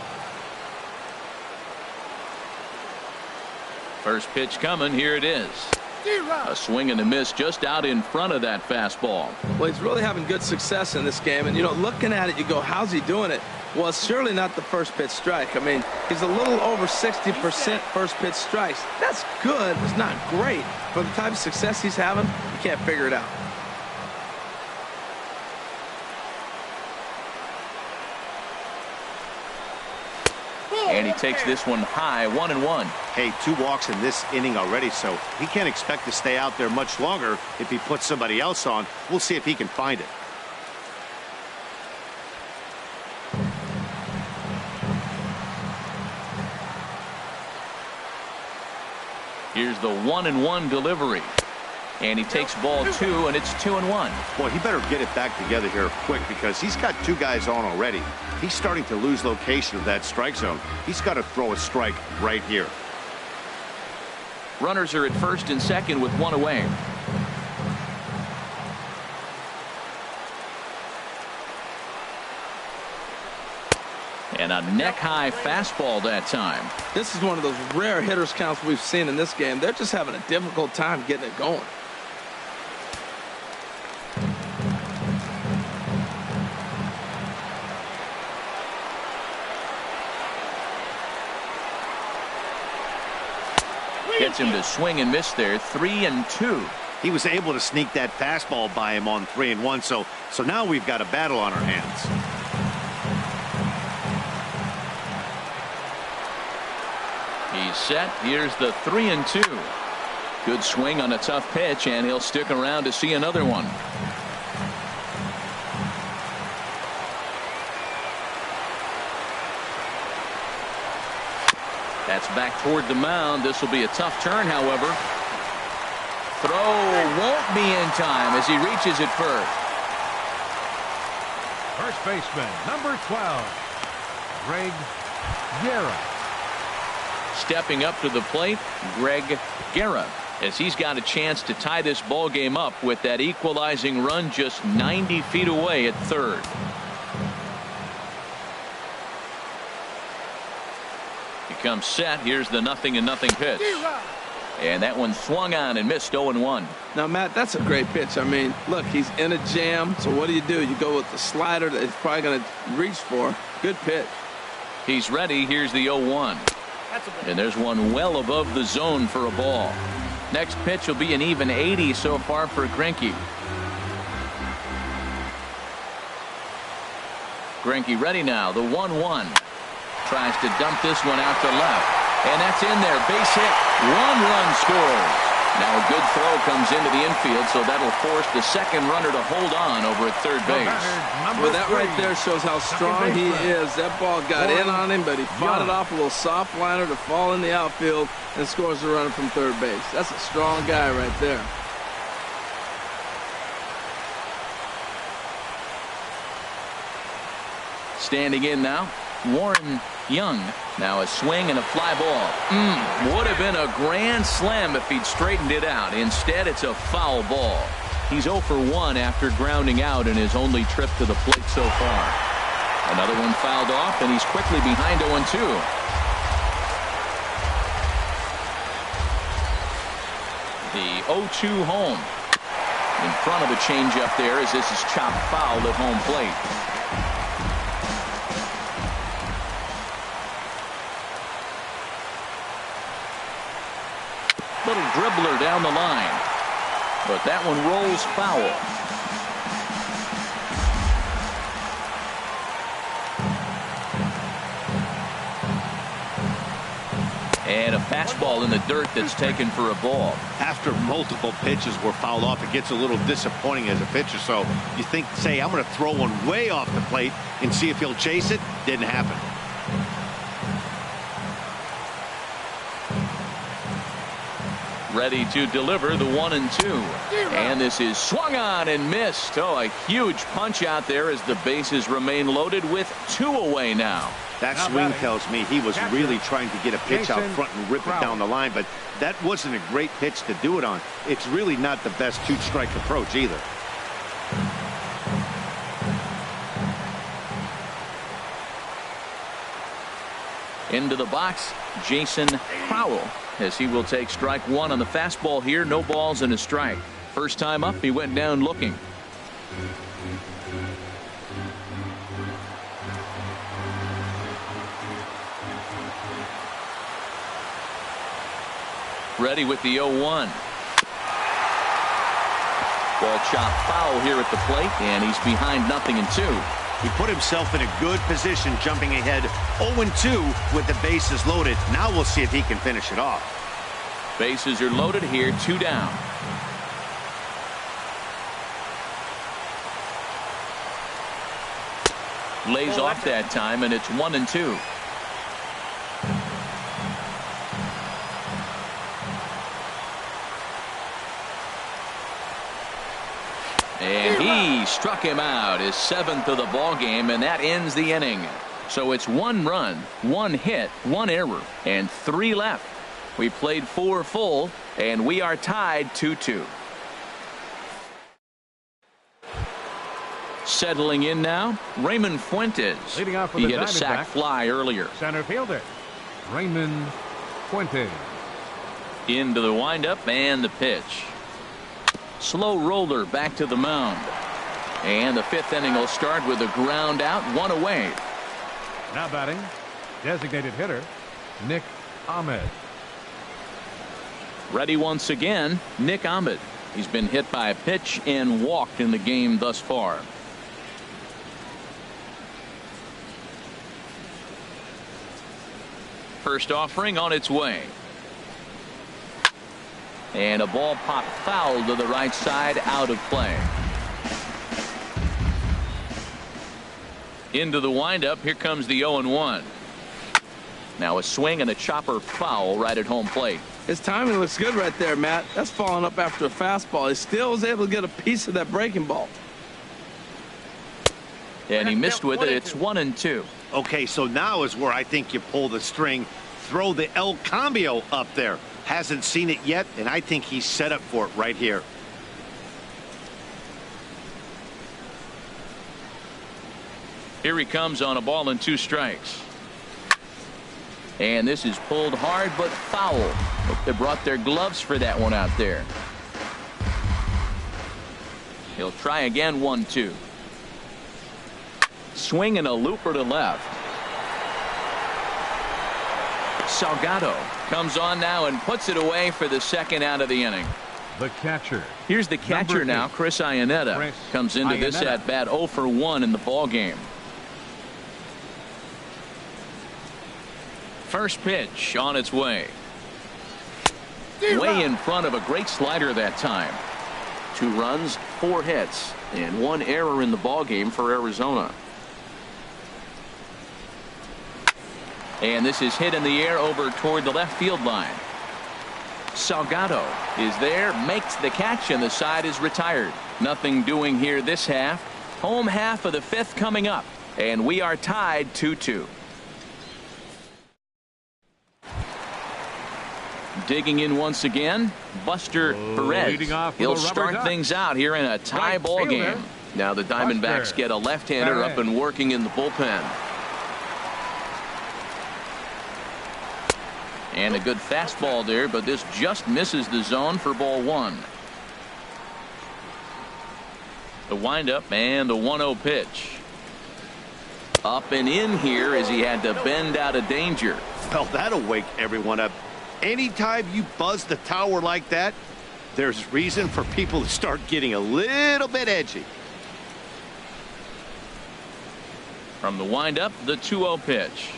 First pitch coming. Here it is. A swing and a miss just out in front of that fastball. Well, he's really having good success in this game. And, you know, looking at it, you go, how's he doing it? Well, it's surely not the first pitch strike. I mean, he's a little over 60% first pitch strikes. That's good. It's not great. For the type of success he's having, you can't figure it out. And he takes this one high, 1-1. Hey, 2 walks in this inning already, so he can't expect to stay out there much longer if he puts somebody else on. We'll see if he can find it. Here's the 1-1 delivery. And he takes ball 2, and it's 2-1. Boy, he better get it back together here quick because he's got 2 guys on already. He's starting to lose location of that strike zone. He's got to throw a strike right here. Runners are at first and second with 1 away. And a neck-high fastball that time. This is one of those rare hitters counts we've seen in this game. They're just having a difficult time getting it going. Gets him to swing and miss there. 3-2. He was able to sneak that fastball by him on 3-1. So now we've got a battle on our hands. He's set. Here's the 3-2. Good swing on a tough pitch, and he'll stick around to see another one. That's back toward the mound. This will be a tough turn, however. Throw won't be in time as he reaches it first. First baseman, number 12, Greg Guerra. Stepping up to the plate, Greg Guerra, as he's got a chance to tie this ball game up with that equalizing run just 90 feet away at third. He comes set. Here's the 0-0 pitch. And that one swung on and missed. 0-1. Now, Matt, that's a great pitch. I mean, look, he's in a jam. So what do? You go with the slider that he's probably going to reach for. Good pitch. He's ready. Here's the 0-1. And there's one well above the zone for a ball. Next pitch will be an even 80 so far for Greinke. Greinke ready now. The 1-1. Tries to dump this one out to left. And that's in there. Base hit. 1 run scores. Now a good throw comes into the infield, so that'll force the second runner to hold on over at third base. Well, that right there shows how strong he is. That ball got in on him, but he fought it off a little soft liner to fall in the outfield and scores the runner from third base. That's a strong guy right there. Standing in now, Warren Young. Now a swing and a fly ball. Would have been a grand slam if he'd straightened it out. Instead, it's a foul ball. He's 0 for 1 after grounding out in his only trip to the plate so far. Another one fouled off, and he's quickly behind 0-2. The 0-2 home. In front of the changeup there as this is chopped foul at home plate. Little dribbler down the line, but that one rolls foul. And a fastball in the dirt that's taken for a ball. After multiple pitches were fouled off, it gets a little disappointing as a pitcher. So you think, say, I'm going to throw one way off the plate and see if he'll chase it. Didn't happen. Ready to deliver the 1-2. And this is swung on and missed. Oh, a huge punch out there as the bases remain loaded with 2 away now. That swing tells me he was really trying to get a pitch out front and rip it down the line, but that wasn't a great pitch to do it on. It's really not the best 2-strike approach either. Into the box, Jason Crowell, as he will take strike 1 on the fastball here. No balls and a strike. First time up, he went down looking. Ready with the 0-1. Ball chopped foul here at the plate, and he's behind 0-2. He put himself in a good position, jumping ahead 0-2 with the bases loaded. Now we'll see if he can finish it off. Bases are loaded here, 2 down. Lays off that time, and it's 1-2. And he struck him out, his 7th of the ball game, and that ends the inning. So it's 1 run, 1 hit, 1 error, and 3 left. We played 4 full, and we are tied 2-2. Settling in now, Raymond Fuentes. Leading off for he the hit a sac Dimondbacks, fly earlier. Center fielder, Raymond Fuentes. Into the windup and the pitch. Slow roller back to the mound. And the 5th inning will start with a ground out, 1 away. Now batting, designated hitter, Nick Ahmed. Ready once again, Nick Ahmed. He's been hit by a pitch and walked in the game thus far. First offering on its way. And a ball popped foul to the right side, out of play. Into the windup. Here comes the 0-1. Now a swing and a chopper foul right at home plate. His timing looks good right there, Matt. That's following up after a fastball. He still was able to get a piece of that breaking ball. And he missed with it. It's 1-2. Okay, so now is where I think you pull the string. Throw the El Cambio up there. Hasn't seen it yet, and I think he's set up for it right here. Here he comes on a ball and 2 strikes. And this is pulled hard but foul. Hope they brought their gloves for that one out there. He'll try again, 1-2. Swing and a looper to left. Salgado comes on now and puts it away for the 2nd out of the inning. The catcher. Here's the catcher now, Chris Iannetta. Chris comes into this Iannetta. at bat 0 for 1 in the ball game. First pitch on its way. Way in front of a great slider that time. 2 runs, 4 hits, and 1 error in the ball game for Arizona. And this is hit in the air over toward the left field line. Salgado is there, makes the catch, and the side is retired. Nothing doing here this half. Home half of the 5th coming up, and we are tied 2-2. Digging in once again, Buster Perez. He'll start things out here in a tie ball game. Now the Diamondbacks get a left-hander up and working in the bullpen. And a good fastball there, but this just misses the zone for ball 1. The windup and the 1-0 pitch. Up and in here as he had to bend out of danger. Well, that'll wake everyone up. Anytime you buzz the tower like that, there's reason for people to start getting a little bit edgy. From the windup, the 2-0 pitch.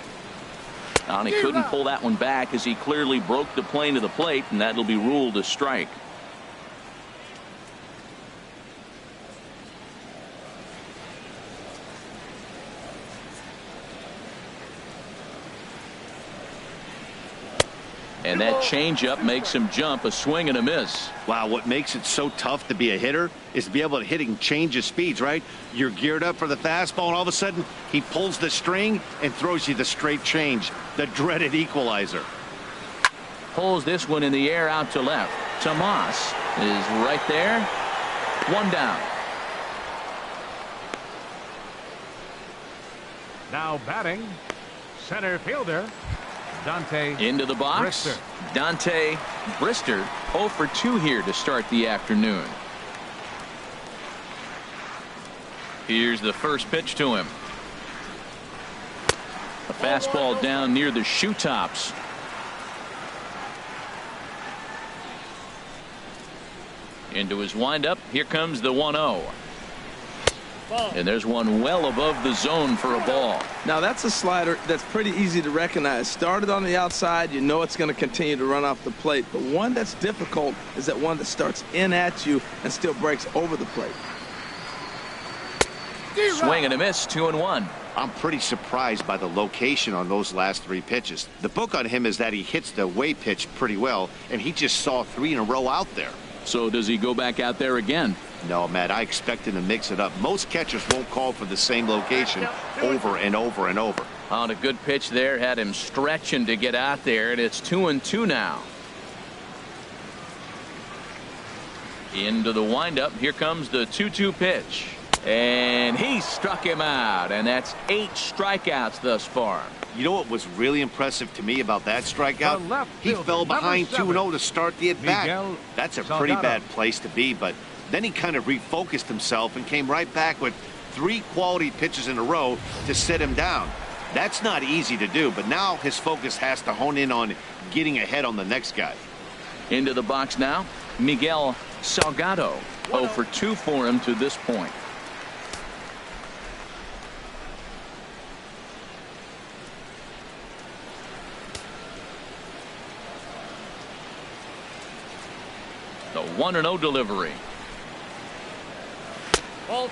And he couldn't pull that one back as he clearly broke the plane to the plate, and that'll be ruled a strike. And that changeup makes him jump, a swing and a miss. Wow, what makes it so tough to be a hitter is to be able to hit and change his speeds, right? You're geared up for the fastball, and all of a sudden he pulls the string and throws you the straight change, the dreaded equalizer. Pulls this one in the air out to left. Tomas is right there. 1 down. Now batting, center fielder, Dante Into the box. Brister. Dante Brister 0 for 2 here to start the afternoon. Here's the first pitch to him. A fastball down near the shoe tops. Into his windup. Here comes the 1-0. And there's one well above the zone for a ball. Now that's a slider that's pretty easy to recognize. Started on the outside, you know it's going to continue to run off the plate. But one that's difficult is that one that starts in at you and still breaks over the plate. Swing and a miss, 2-1. I'm pretty surprised by the location on those last 3 pitches. The book on him is that he hits the away pitch pretty well, and he just saw 3 in a row out there. So does he go back out there again? No, Matt, I expect him to mix it up. Most catchers won't call for the same location over and over and over. On a good pitch there, had him stretching to get out there, and it's 2-2 now. Into the windup. Here comes the 2-2 pitch. And he struck him out, and that's 8 strikeouts thus far. You know what was really impressive to me about that strikeout? He fell behind 2-0 to start the at-bat. That's a pretty bad place to be, but then he kind of refocused himself and came right back with 3 quality pitches in a row to sit him down. That's not easy to do, but now his focus has to hone in on getting ahead on the next guy. Into the box now, Miguel Salgado. 0 for 2 for him to this point. The 1-0 delivery.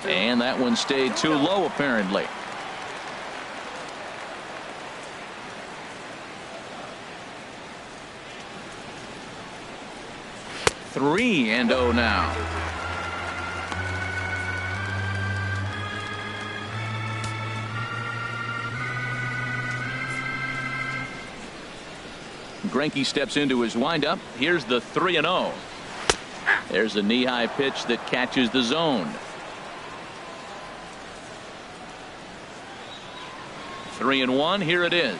And that one stayed too low, apparently. Three and 0 now. Greinke steps into his windup. Here's the 3-0. There's a knee-high pitch that catches the zone. 3-1. Here it is.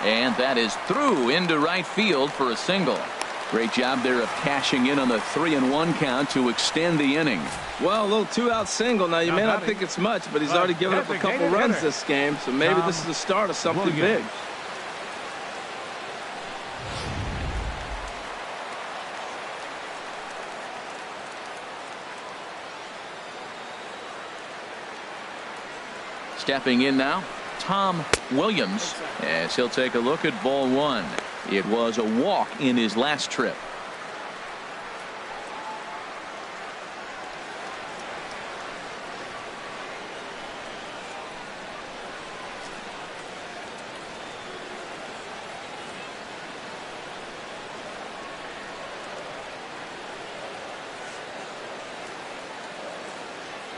And that is through into right field for a single. Great job there of cashing in on the 3-1 count to extend the inning. Well, a little 2-out single. Now, you may not think it's much, but he's already given up a couple runs this game, so maybe this is the start of something big. Stepping in now, Tom Williams, as he'll take a look at ball 1. It was a walk in his last trip.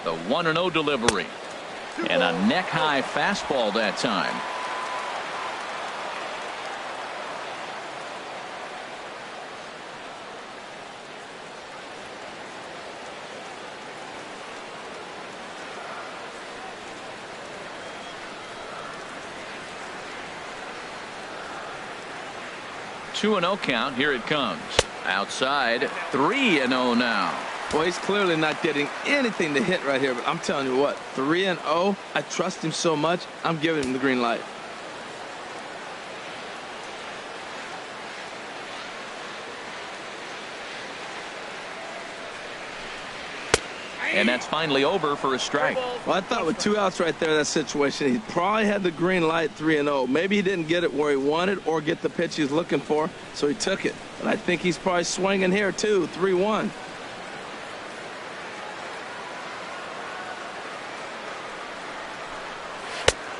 The 1-0 delivery. And a neck-high fastball that time. Two 2-0 count. Here it comes. Outside. 3-0 now. Well, he's clearly not getting anything to hit right here, but I'm telling you what, 3-0, I trust him so much, I'm giving him the green light. And that's finally over for a strike. Well, I thought with 2 outs right there, that situation, he probably had the green light 3-0. Maybe he didn't get it where he wanted or get the pitch he's looking for, so he took it. But I think he's probably swinging here, too, 3-1.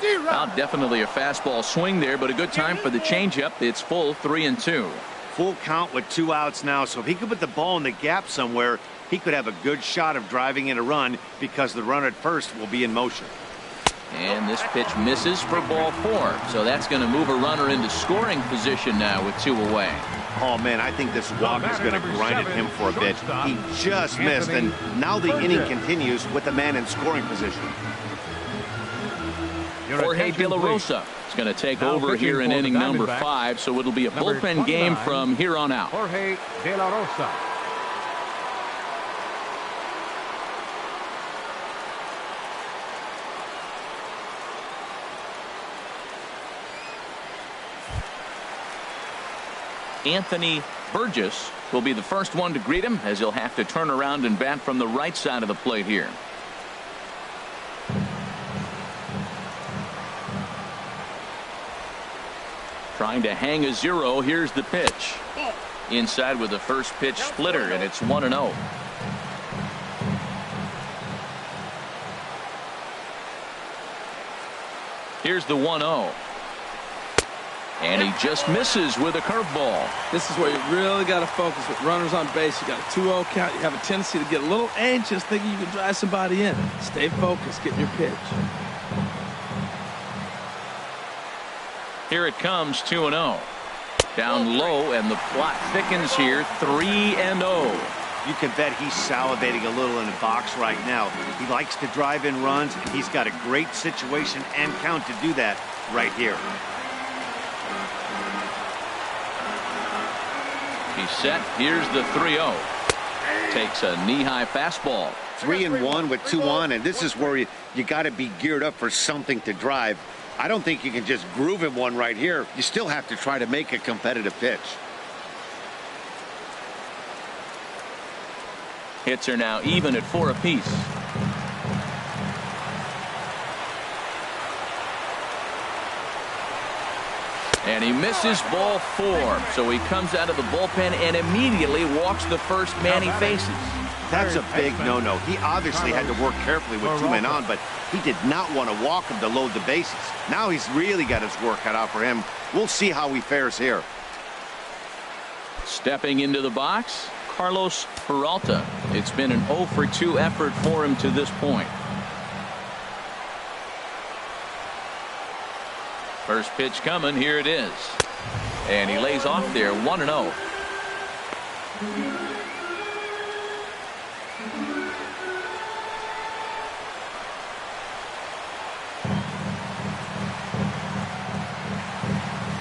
Well, definitely a fastball swing there, but a good time for the changeup. It's full 3-2. Full count with 2 outs now, so if he could put the ball in the gap somewhere, he could have a good shot of driving in a run because the runner at first will be in motion. And this pitch misses for ball 4, so that's going to move a runner into scoring position now with 2 away. Oh, man, I think this walk is going to grind at him for a bit. He just missed, and now the inning continues with the man in scoring position. Jorge De La Rosa is going to take over here in inning number 5, so it'll be a bullpen game from here on out. Jorge De La Rosa. Anthony Burgess will be the first one to greet him, as he'll have to turn around and bat from the right side of the plate here. Trying to hang a 0. Here's the pitch. Inside with the first pitch splitter, and it's 1-0. Here's the 1-0. And he just misses with a curveball. This is where you really got to focus with runners on base. You got a 2-0 count. You have a tendency to get a little anxious thinking you can drive somebody in. Stay focused. Get your pitch. Here it comes, 2-0. Down low, and the plot thickens here, 3-0. You can bet he's salivating a little in the box right now. He likes to drive in runs, and he's got a great situation and count to do that right here. He's set. Here's the 3-0. Takes a knee-high fastball. 3-1 with 2 on, and this is where you got to be geared up for something to drive. I don't think you can just groove him one right here. You still have to try to make a competitive pitch. Hits are now even at 4 apiece. And he misses ball 4. So he comes out of the bullpen and immediately walks the first man he faces. That's a big no-no. He obviously had to work carefully with 2 men on, but he did not want to walk him to load the bases. Now he's really got his work cut out for him. We'll see how he fares here. Stepping into the box, Carlos Peralta. It's been an 0 for 2 effort for him to this point. First pitch coming. Here it is. And he lays off there, 1-0.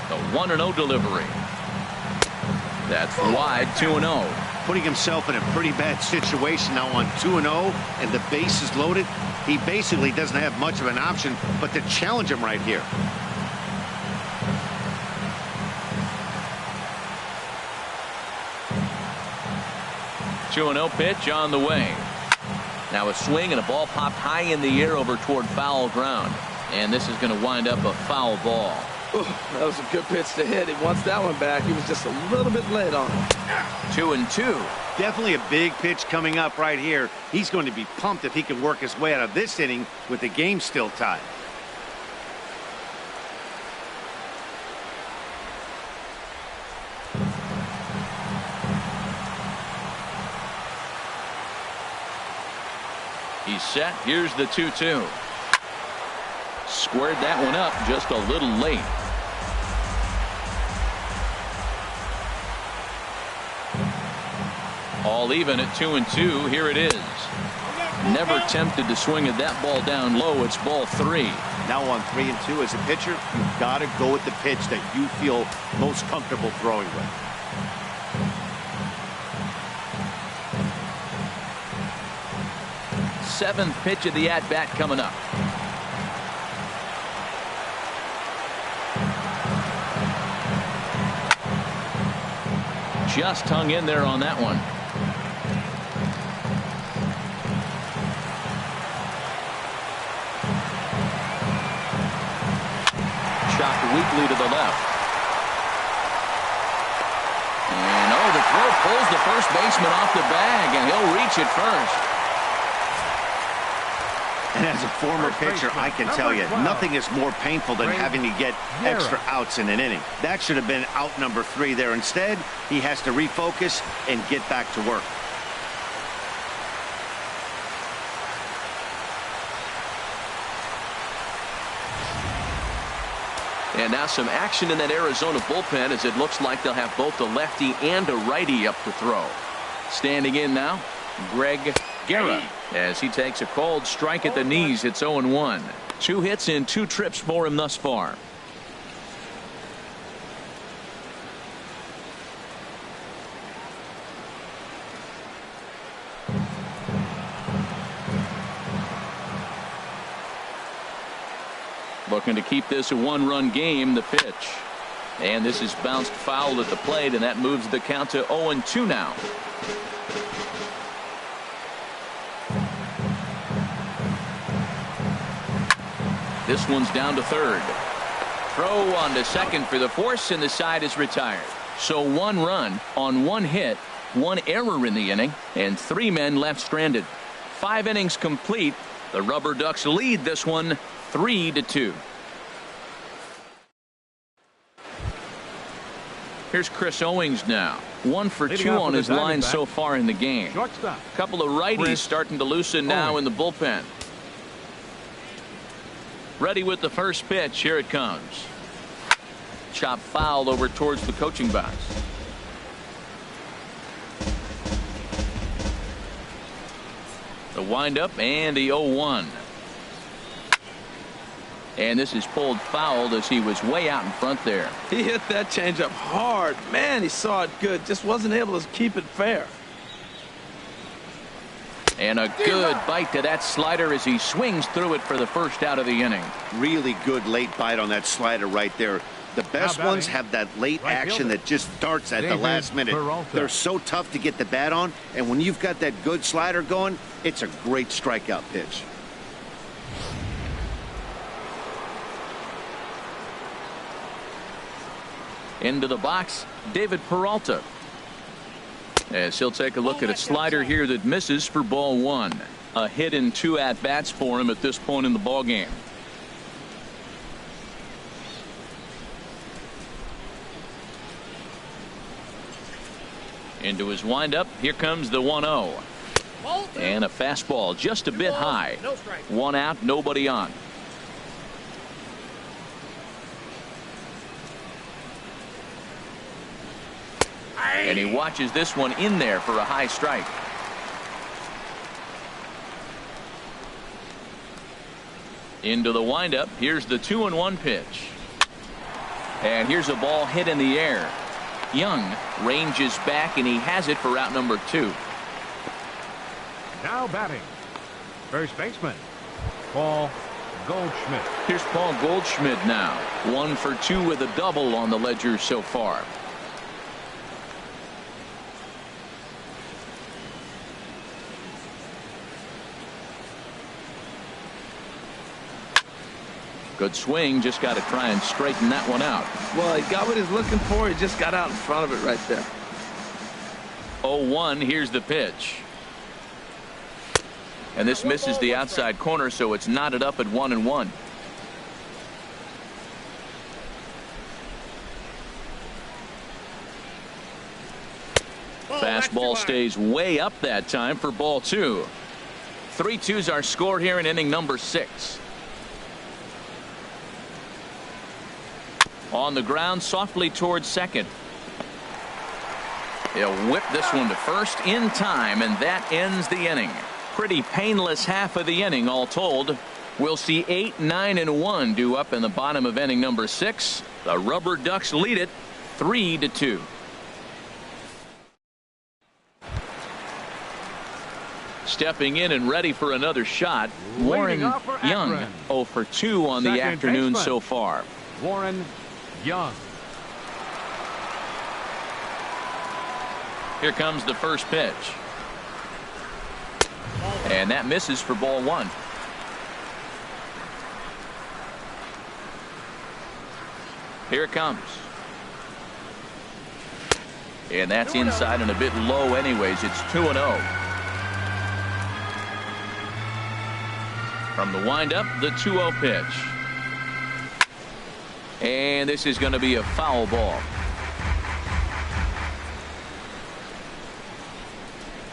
The 1-0 delivery. That's wide, 2-0. Putting himself in a pretty bad situation now on 2-0, and the base is loaded. He basically doesn't have much of an option but to challenge him right here. Two 2-0 pitch on the way. Now a swing and a ball popped high in the air over toward foul ground. And this is going to wind up a foul ball. Ooh, that was a good pitch to hit. He wants that one back. He was just a little bit late on it. 2-2. Definitely a big pitch coming up right here. He's going to be pumped if he can work his way out of this inning with the game still tied. He's set. Here's the 2-2. Squared that one up just a little late. All even at 2-2. Here it is. Never tempted to swing at that ball down low. It's ball 3. Now on 3-2 as a pitcher, you've got to go with the pitch that you feel most comfortable throwing with. Seventh pitch of the at-bat coming up. Just hung in there on that one. Shot weakly to the left. And the throw pulls the first baseman off the bag, and he'll reach it first. And as a former pitcher, I can tell you, nothing is more painful than having to get extra outs in an inning. That should have been out number 3 there. Instead, he has to refocus and get back to work. And now some action in that Arizona bullpen, as it looks like they'll have both a lefty and a righty up to throw. Standing in now, Greg Guerra, as he takes a cold strike at the knees. It's 0-1. 2 hits in 2 trips for him thus far. Looking to keep this a 1-run game. The pitch. And this is bounced foul at the plate, and that moves the count to 0-2 now. This one's down to third. Throw on to second for the force, and the side is retired. So 1 run on 1 hit, 1 error in the inning, and 3 men left stranded. 5 innings complete. The Rubber Ducks lead this one 3-2. Here's Chris Owings now. 1 for 2 on his line so far in the game. Shortstop. Couple of righties starting to loosen now in the bullpen. Ready with the first pitch. Here it comes. Chop foul over towards the coaching box. The windup and the 0-1. And this is pulled foul as he was way out in front there. He hit that changeup hard. Man, he saw it good. Just wasn't able to keep it fair. And a good bite to that slider as he swings through it for the first out of the inning. Really good late bite on that slider right there. The best ones have that late action that just starts at the last minute. They're so tough to get the bat on, and when you've got that good slider going, it's a great strikeout pitch. Into the box, David Peralta. As he'll take a look at a slider here that misses for ball 1. A hit in 2 at-bats for him at this point in the ballgame. Into his windup. Here comes the 1-0. And a fastball just a bit high. 1 out, nobody on. And he watches this one in there for a high strike. Into the windup. Here's the 2-1 pitch. And here's a ball hit in the air. Young ranges back, and he has it for out number 2. Now batting, first baseman, Paul Goldschmidt. Here's Paul Goldschmidt now. 1 for 2 with a double on the ledger so far. Good swing, just got to try and straighten that one out. Well, he got what he's looking for. He just got out in front of it right there. 0-1, here's the pitch. And this misses the outside corner, so it's knotted up at 1-1. Fastball stays way up that time for ball 2. 3-2's our score here in inning number 6. On the ground, softly towards second. He'll whip this one to first in time, and that ends the inning. Pretty painless half of the inning all told. We'll see 8, 9, and 1 due up in the bottom of inning number 6. The Rubber Ducks lead it 3-2. Stepping in and ready for another shot, Warren Young. 0 for 2 on the afternoon so far. Warren Young. Here comes the first pitch. And that misses for ball 1. Here it comes. And that's inside and a bit low anyways. It's 2-0. From the windup, the 2-0 pitch. And this is going to be a foul ball.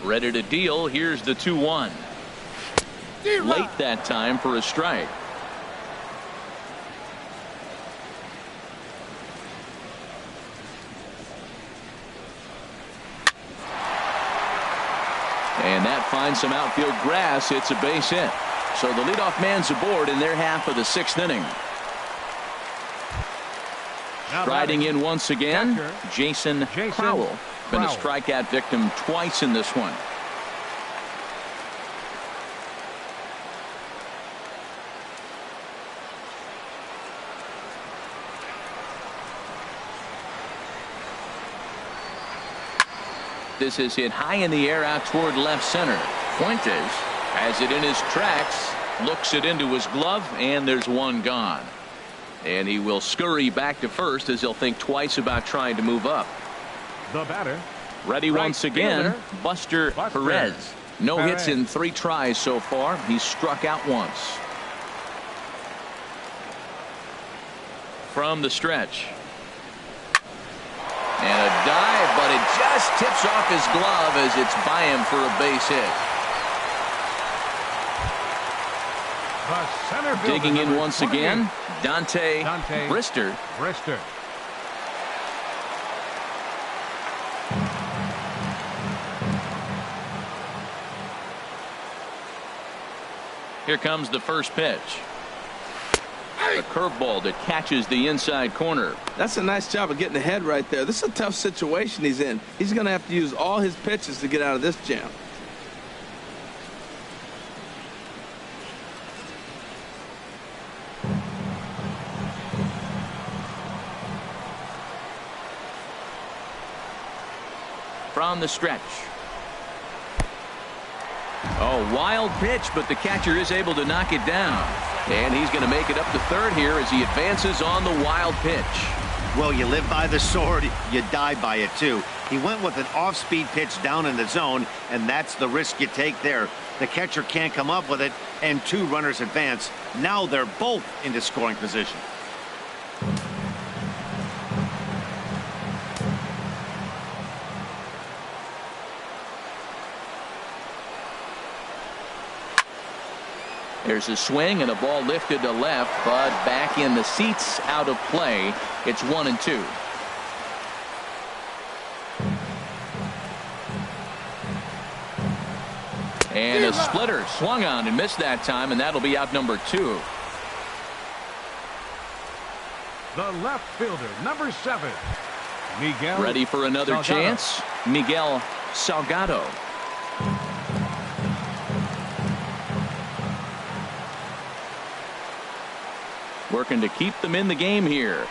Ready to deal. Here's the 2-1. Late that time for a strike. And that finds some outfield grass. It's a base hit. So the leadoff man's aboard in their half of the 6th inning. Riding in once again, Jason Crowell. Been a strikeout victim twice in this one. this is hit high in the air out toward left center. Fuentes has it in his tracks, looks it into his glove, and there's one gone. And he will scurry back to first as he'll think twice about trying to move up. The batter. Ready Right once again, fielder, Buster Perez. No hits in 3 tries so far. He's struck out once. From the stretch. And a dive, but it just tips off his glove as it's by him for a base hit. The center fielder, Digging in number once 28. again, Dante Brister. Here comes the first pitch. A curveball that catches the inside corner. That's a nice job of getting ahead right there. This is a tough situation he's in. He's going to have to use all his pitches to get out of this jam. From the stretch. Oh, wild pitch, but the catcher is able to knock it down. And he's going to make it up to third here as he advances on the wild pitch. Well, you live by the sword, you die by it too. He went with an off-speed pitch down in the zone, and that's the risk you take there. The catcher can't come up with it, and 2 runners advance. Now they're both into scoring position. There's a swing and a ball lifted to left, but back in the seats, out of play. It's 1-2. And a splitter swung on and missed that time, and that'll be out number 2. The left fielder, number 7, Miguel. Ready for another Salgado. chance, Miguel Salgado. Working to keep them in the game here.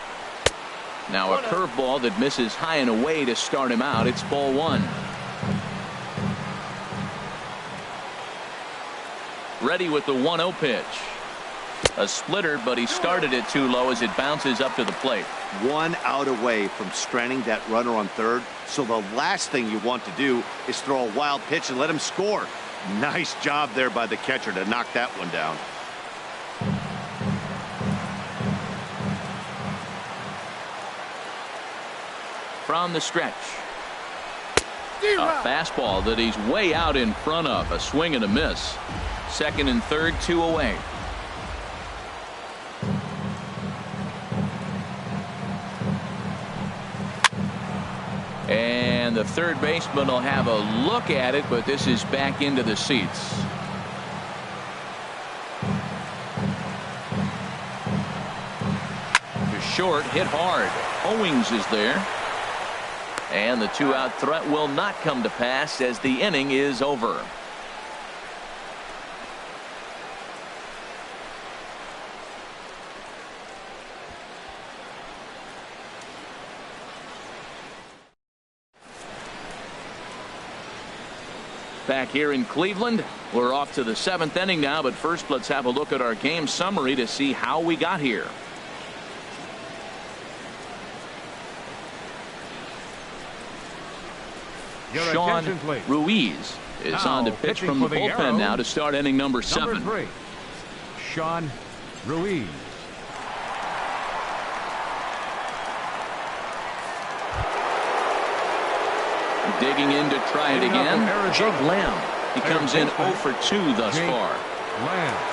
Now a curveball that misses high and away to start him out. It's ball 1. Ready with the 1-0 pitch. A splitter, but he started it too low as it bounces up to the plate. 1 out away from stranding that runner on third. So the last thing you want to do is throw a wild pitch and let him score. Nice job there by the catcher to knock that one down. From the stretch. A fastball that he's way out in front of. A swing and a miss. Second and third, 2 away. And the third baseman will have a look at it, but this is back into the seats. To short, hit hard. Owings is there. And the 2-out threat will not come to pass as the inning is over. Back here in Cleveland, we're off to the 7th inning now, but first let's have a look at our game summary to see how we got here. Sean Ruiz is on to pitch from the bullpen now to start inning number 7. Number 3, Sean Ruiz. Digging in to try it again, Jake Lamb. He comes in 0 for 2 thus far. Lamb.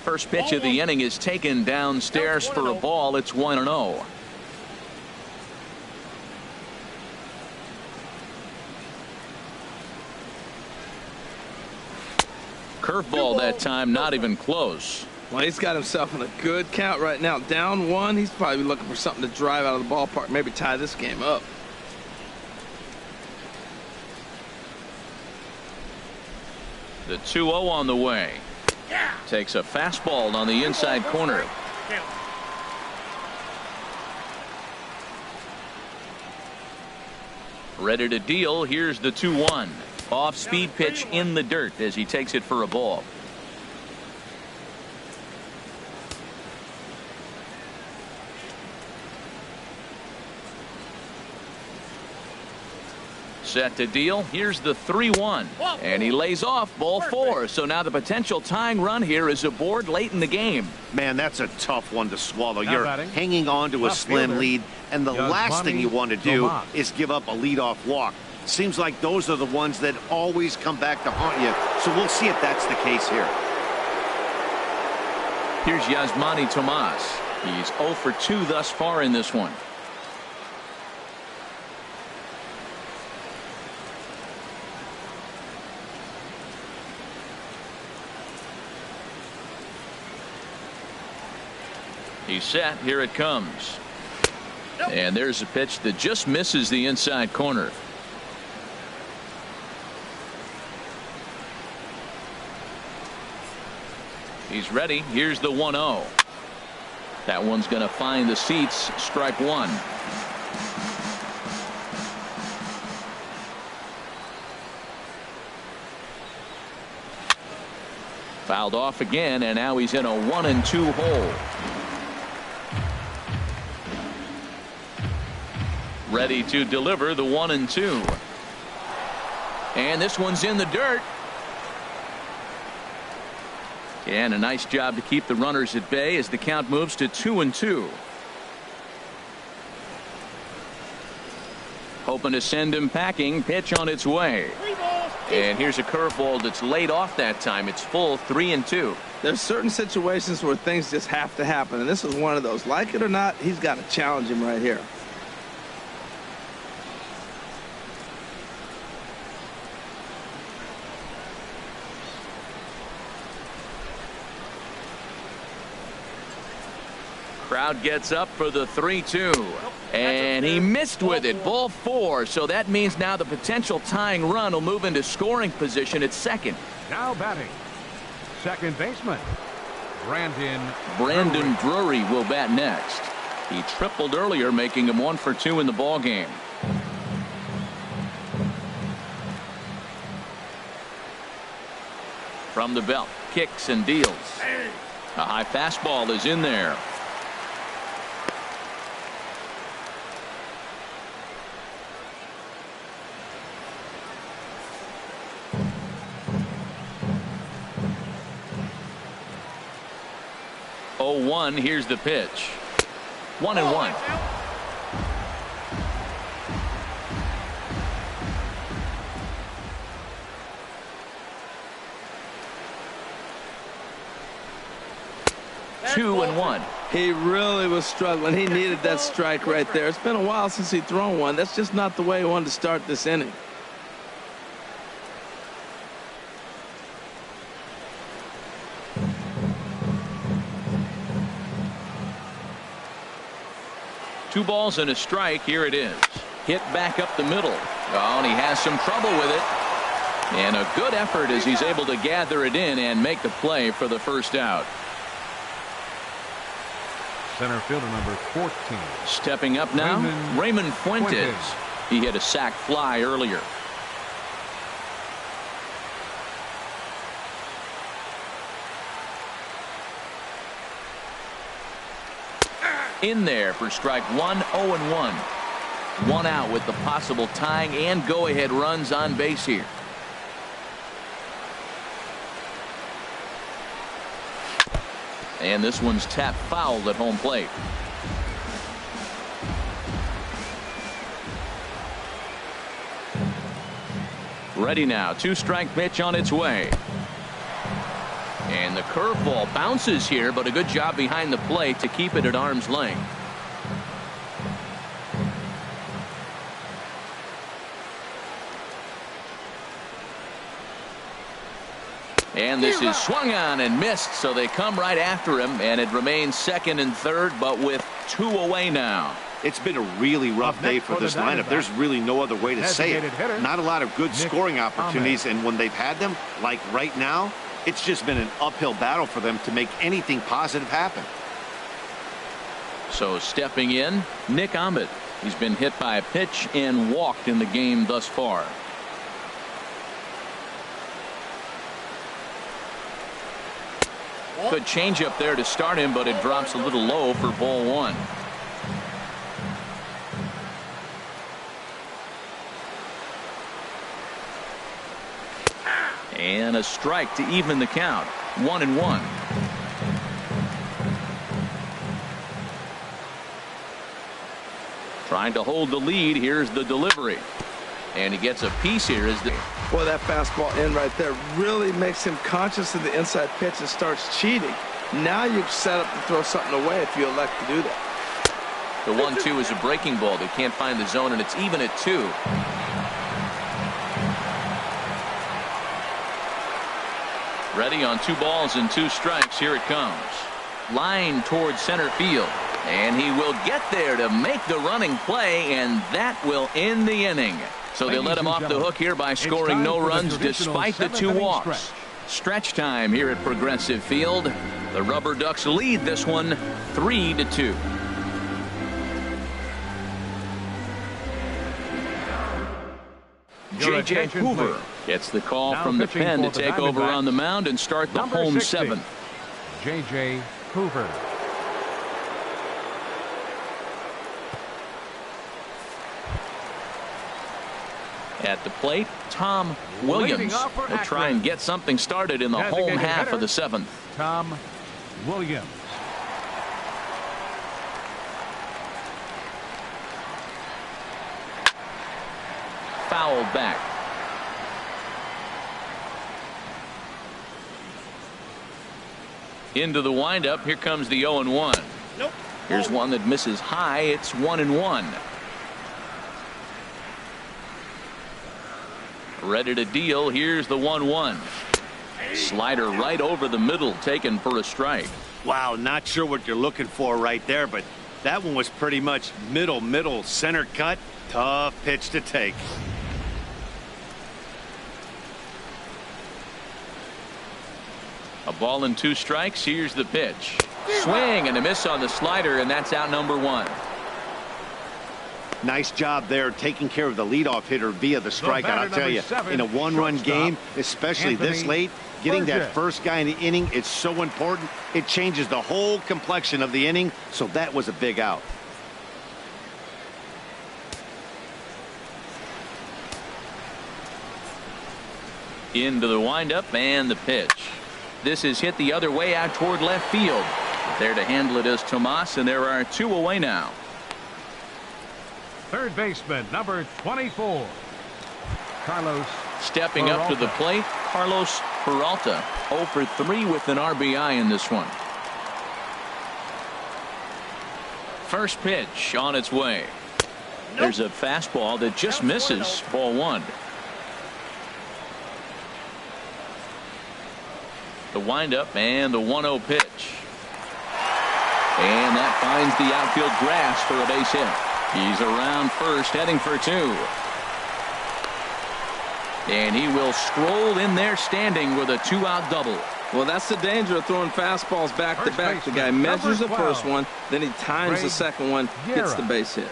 First pitch of the inning is taken downstairs for a ball. It's 1-0. Curveball that time, not even close. Well, he's got himself in a good count right now. Down 1, he's probably looking for something to drive out of the ballpark, maybe tie this game up. The 2-0 on the way. Takes a fastball on the inside corner. Ready to deal. Here's the 2-1. Off speed pitch in the dirt as he takes it for a ball. Set to deal. Here's the 3-1. And he lays off ball 4. So now the potential tying run here is aboard late in the game. Man, that's a tough one to swallow. Now You're batting, hanging on to a left slim fielder, lead, and the last thing you want to do Tomas. is give up a leadoff walk. Seems like those are the ones that always come back to haunt you. So we'll see if that's the case here. Here's Yasmani Tomas. He's 0 for 2 thus far in this one. He's set. Here it comes. And there's a pitch that just misses the inside corner. He's ready. Here's the 1-0. That one's going to find the seats. Strike 1. Fouled off again, and now he's in a 1-2 hole. Ready to deliver the 1-2. And this one's in the dirt. And a nice job to keep the runners at bay as the count moves to 2-2. Hoping to send him packing. Pitch on its way. And here's a curveball that's laid off that time. It's full 3-2. There's certain situations where things just have to happen, and this is one of those. Like it or not, he's got to challenge him right here. Crowd gets up for the 3-2. And he missed with it. Ball 4. So that means now the potential tying run will move into scoring position at second. Now batting, second baseman, Brandon Drury will bat next. He tripled earlier, making him 1 for 2 in the ball game. From the belt, kicks and deals. A high fastball is in there. Here's the pitch. 1-1. Two and one. He really was struggling. He needed that strike right there. It's been a while since he's thrown one. That's just not the way he wanted to start this inning. Two balls and a strike. Here it is. Hit back up the middle. Oh, and he has some trouble with it. And a good effort as he's able to gather it in and make the play for the first out. center fielder number 14. Stepping up now, Raymond Fuentes. He hit a sac fly earlier. In there for strike 1, 0-1. One out with the possible tying and go-ahead runs on base here. And this one's tapped foul at home plate. Ready now. Two-strike pitch on its way. And the curveball bounces here, but a good job behind the plate to keep it at arm's length. And this is swung on and missed, so they come right after him, and it remains second and third, but with two away now. It's been a really rough day for this lineup. There's really no other way to say it. Not a lot of good scoring opportunities, and when they've had them, like right now, it's just been an uphill battle for them to make anything positive happen. So stepping in, Nick Ahmed. He's been hit by a pitch and walked in the game thus far. Good change up there to start him, but it drops a little low for ball one. And a strike to even the count. 1-1. Trying to hold the lead. Here's the delivery. And he gets a piece here. Boy, that fastball in right there really makes him conscious of the inside pitch and starts cheating. Now you've set up to throw something away if you elect to do that. The 1-2 is a breaking ball. They can't find the zone, and it's even at 2. Ready on 2 balls and 2 strikes. Here it comes. Line towards center field. And he will get there to make the running play, and that will end the inning. So they let him off the hook here by scoring no runs despite the 2 walks. Stretch time here at Progressive Field. The Ruberducks lead this one 3-2. J.J. Hoover gets the call from the pen to take over on the mound and start the home 7th. J.J. Hoover. At the plate, Tom Williams will try and get something started in the home half of the 7th. Tom Williams. Fouled back. Into the windup. Here comes the 0-1. Nope. Here's one that misses high. It's 1-1. Ready to deal. Here's the 1-1. Slider right over the middle, taken for a strike. Wow, not sure what you're looking for right there, but that one was pretty much middle, center cut. Tough pitch to take. A ball and 2 strikes. Here's the pitch. Swing and a miss on the slider, and that's out number 1. Nice job there taking care of the leadoff hitter via the strikeout. I'll tell you, in a 1-run game, especially this late, getting that first guy in the inning is so important. It changes the whole complexion of the inning, so that was a big out. Into the windup and the pitch. This is hit the other way out toward left field. There to handle it is Tomas, and there are 2 away now. Third baseman, number 24. Carlos. Stepping up to the plate, Carlos Peralta. 0 for 3 with an RBI in this one. First pitch on its way. Nope. There's a fastball that just misses. Ball 1. The windup and the 1-0 pitch. And that finds the outfield grass for a base hit. He's around first, heading for 2. And he will stroll in there standing with a 2-out double. Well, that's the danger of throwing fastballs back to back. The guy measures the first one, then he times the second one, gets the base hit.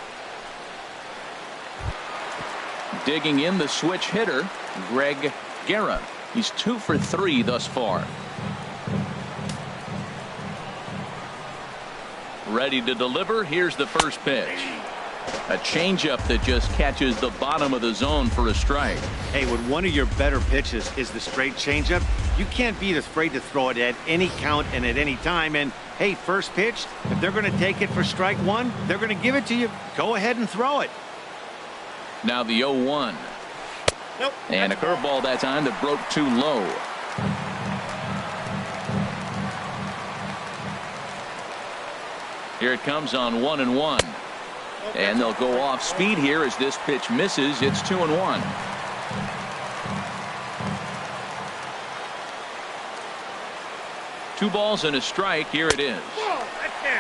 Digging in the switch hitter, Greg Guerra. He's 2 for 3 thus far. Ready to deliver. Here's the first pitch. A changeup that just catches the bottom of the zone for a strike. Hey, when one of your better pitches is the straight changeup, you can't be afraid to throw it at any count and at any time. And hey, first pitch, if they're going to take it for strike 1, they're going to give it to you. Go ahead and throw it. Now the 0-1. Nope. And a curveball that time that broke too low. Here it comes on 1-1. And they'll go off speed here as this pitch misses. It's 2-1. Two balls and a strike. Here it is.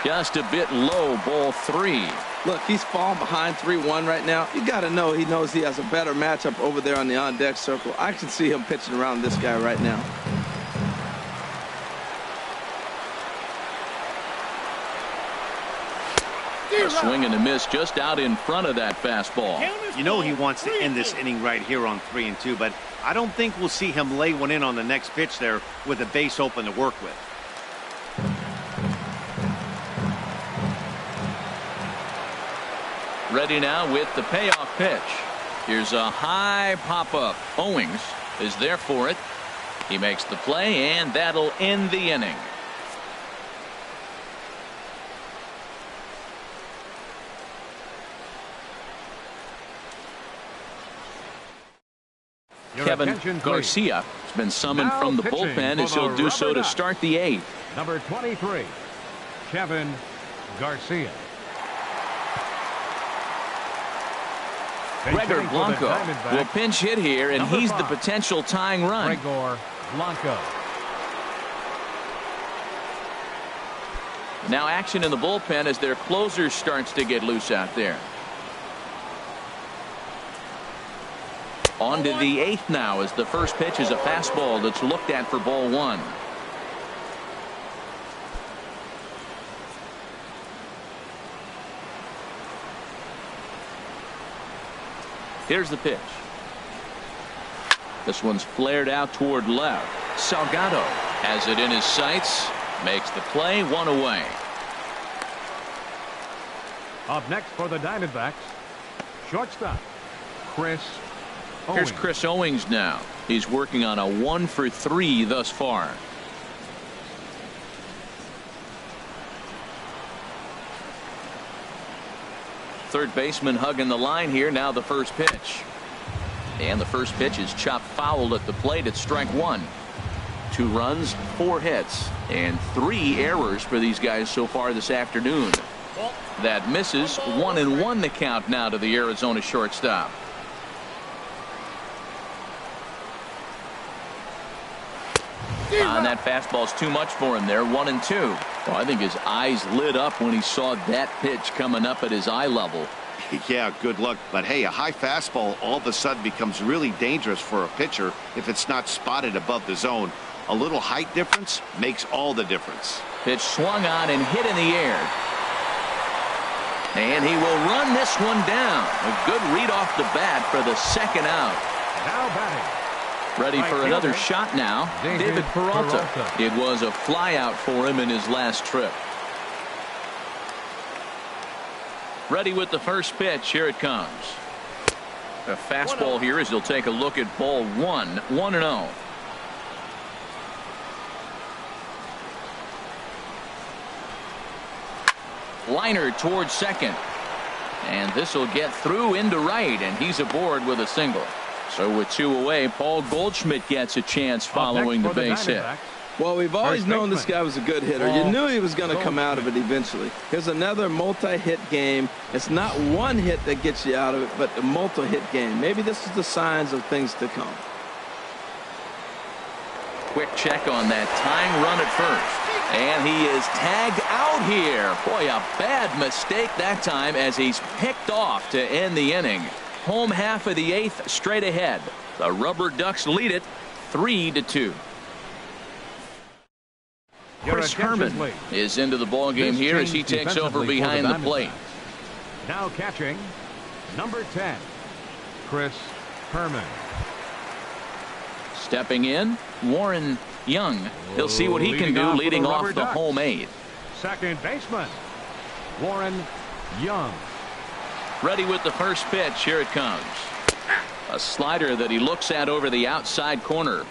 Just a bit low, ball 3. Look, he's falling behind 3-1 right now. You got to know he knows he has a better matchup over there on the on-deck circle. I can see him pitching around this guy right now. A swing and a miss just out in front of that fastball. You know he wants to end this inning right here on 3-2, but I don't think we'll see him lay one in on the next pitch there with a base open to work with. Ready now with the payoff pitch. Here's a high pop-up. Owings is there for it. He makes the play, and that'll end the inning. Kevin Garcia has been summoned Now from the pitching bullpen for as he'll the do so to Ruberducks. start the 8th. Number 23, Kevin Garcia. Gregor Pitching for the Blanco Diamondbacks, will pinch hit here, and number he's the 5, potential tying run. Gregor Blanco. Now action in the bullpen as their closer starts to get loose out there. On to the 8th now as the first pitch is a fastball that's looked at for ball 1. Here's the pitch. This one's flared out toward left. Salgado has it in his sights, makes the play, 1 away. Up next for the Diamondbacks, shortstop Chris Owings. Here's Chris Owings now. He's working on a 1 for 3 thus far. Third baseman hugging the line here. Now the first pitch. And the first pitch is chopped foul at the plate at strike 1. 2 runs, 4 hits, and 3 errors for these guys so far this afternoon. That misses. 1-1 the count now to the Arizona shortstop. And that fastball's too much for him there. 1-2. Well, I think his eyes lit up when he saw that pitch coming up at his eye level. Yeah, good luck. But hey, a high fastball all of a sudden becomes really dangerous for a pitcher if it's not spotted above the zone. A little height difference makes all the difference. Pitch swung on and hit in the air. And he will run this one down. A good read off the bat for the second out. Now batting. Ready for Right another fielder, shot now. David Peralta. It was a flyout for him in his last trip. Ready with the first pitch. Here it comes. A fastball here as he'll take a look at ball 1. 1-0. Liner towards second. And this will get through into right, and he's aboard with a single. So with 2 away, Paul Goldschmidt gets a chance following the base hit. Well, we've always known this guy was a good hitter. You knew he was going to come out of it eventually. Here's another multi-hit game. It's not one hit that gets you out of it, but a multi-hit game. Maybe this is the signs of things to come. Quick check on that tying run at first. And he is tagged out here. Boy, a bad mistake that time as he's picked off to end the inning. Home half of the 8th straight ahead. The Ruberducks lead it 3-2. Chris Herman is into the ball game here as he takes over behind the plate. Now catching number 10, Chris Herman. Stepping in, Warren Young. He'll see what he can do leading off the home 8th. Second baseman, Warren Young. Ready with the first pitch. Here it comes. A slider that he looks at over the outside corner.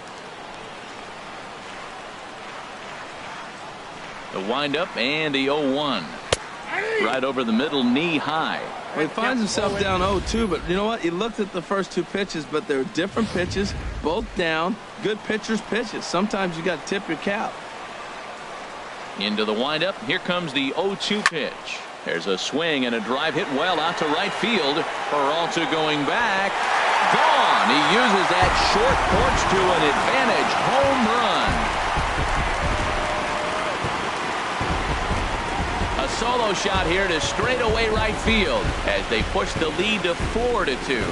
The windup and the 0-1. Right over the middle, knee high. Well, he finds himself down 0-2, but you know what? He looked at the first 2 pitches, but they're different pitches, both down. Good pitchers' pitches. Sometimes you got to tip your cap. Into the windup. Here comes the 0-2 pitch. There's a swing and a drive hit well out to right field. Peralta going back. Gone. He uses that short porch to an advantage. Home run. solo shot here to straightaway right field as they push the lead to 4-2.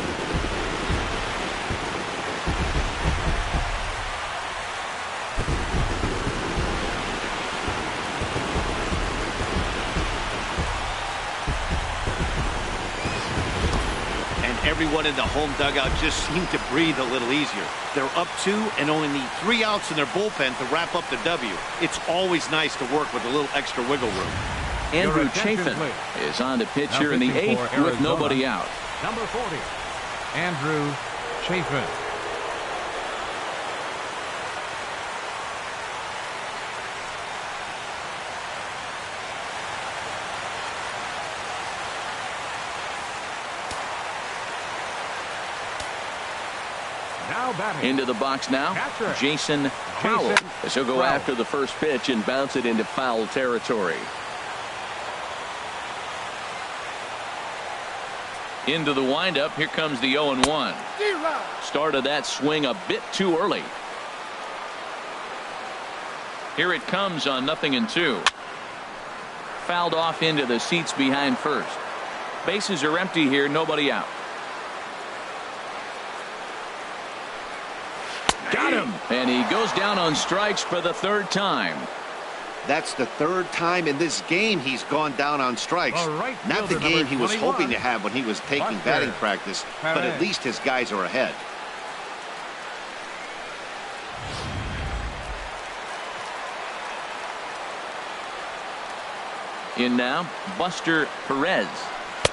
Everyone in the home dugout just seemed to breathe a little easier. They're up 2 and only need 3 outs in their bullpen to wrap up the W. It's always nice to work with a little extra wiggle room. Andrew Chafin is on the pitch here in the 8th with nobody out. Number 40, Andrew Chafin. Into the box now, Jason Powell, as he'll go after the first pitch and bounce it into foul territory. Into the windup, here comes the 0-1. Started that swing a bit too early. Here it comes on 0-2. Fouled off into the seats behind first. Bases are empty here, nobody out. Got him, and he goes down on strikes for the 3rd time. That's the 3rd time in this game he's gone down on strikes. Not the game he was hoping to have when he was taking batting practice, but at least his guys are ahead. In now, Buster Perez,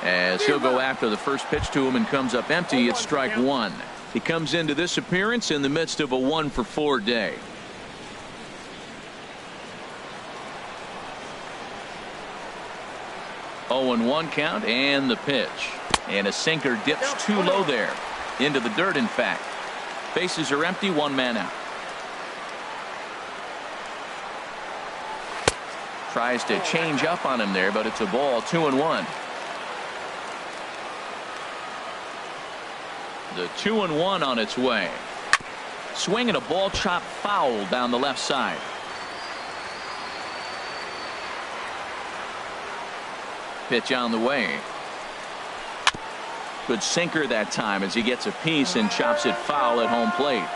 as he'll go after the first pitch to him and comes up empty. It's strike 1. He comes into this appearance in the midst of a 1-for-4 day. Oh, 0-1 count and the pitch. And a sinker dips too low there. Into the dirt, in fact. Bases are empty, 1 man out. Tries to change up on him there, but it's a ball, 2-1. The 2-1 on its way. Swing and a ball chopped foul down the left side. Pitch on the way. Good sinker that time as he gets a piece and chops it foul at home plate.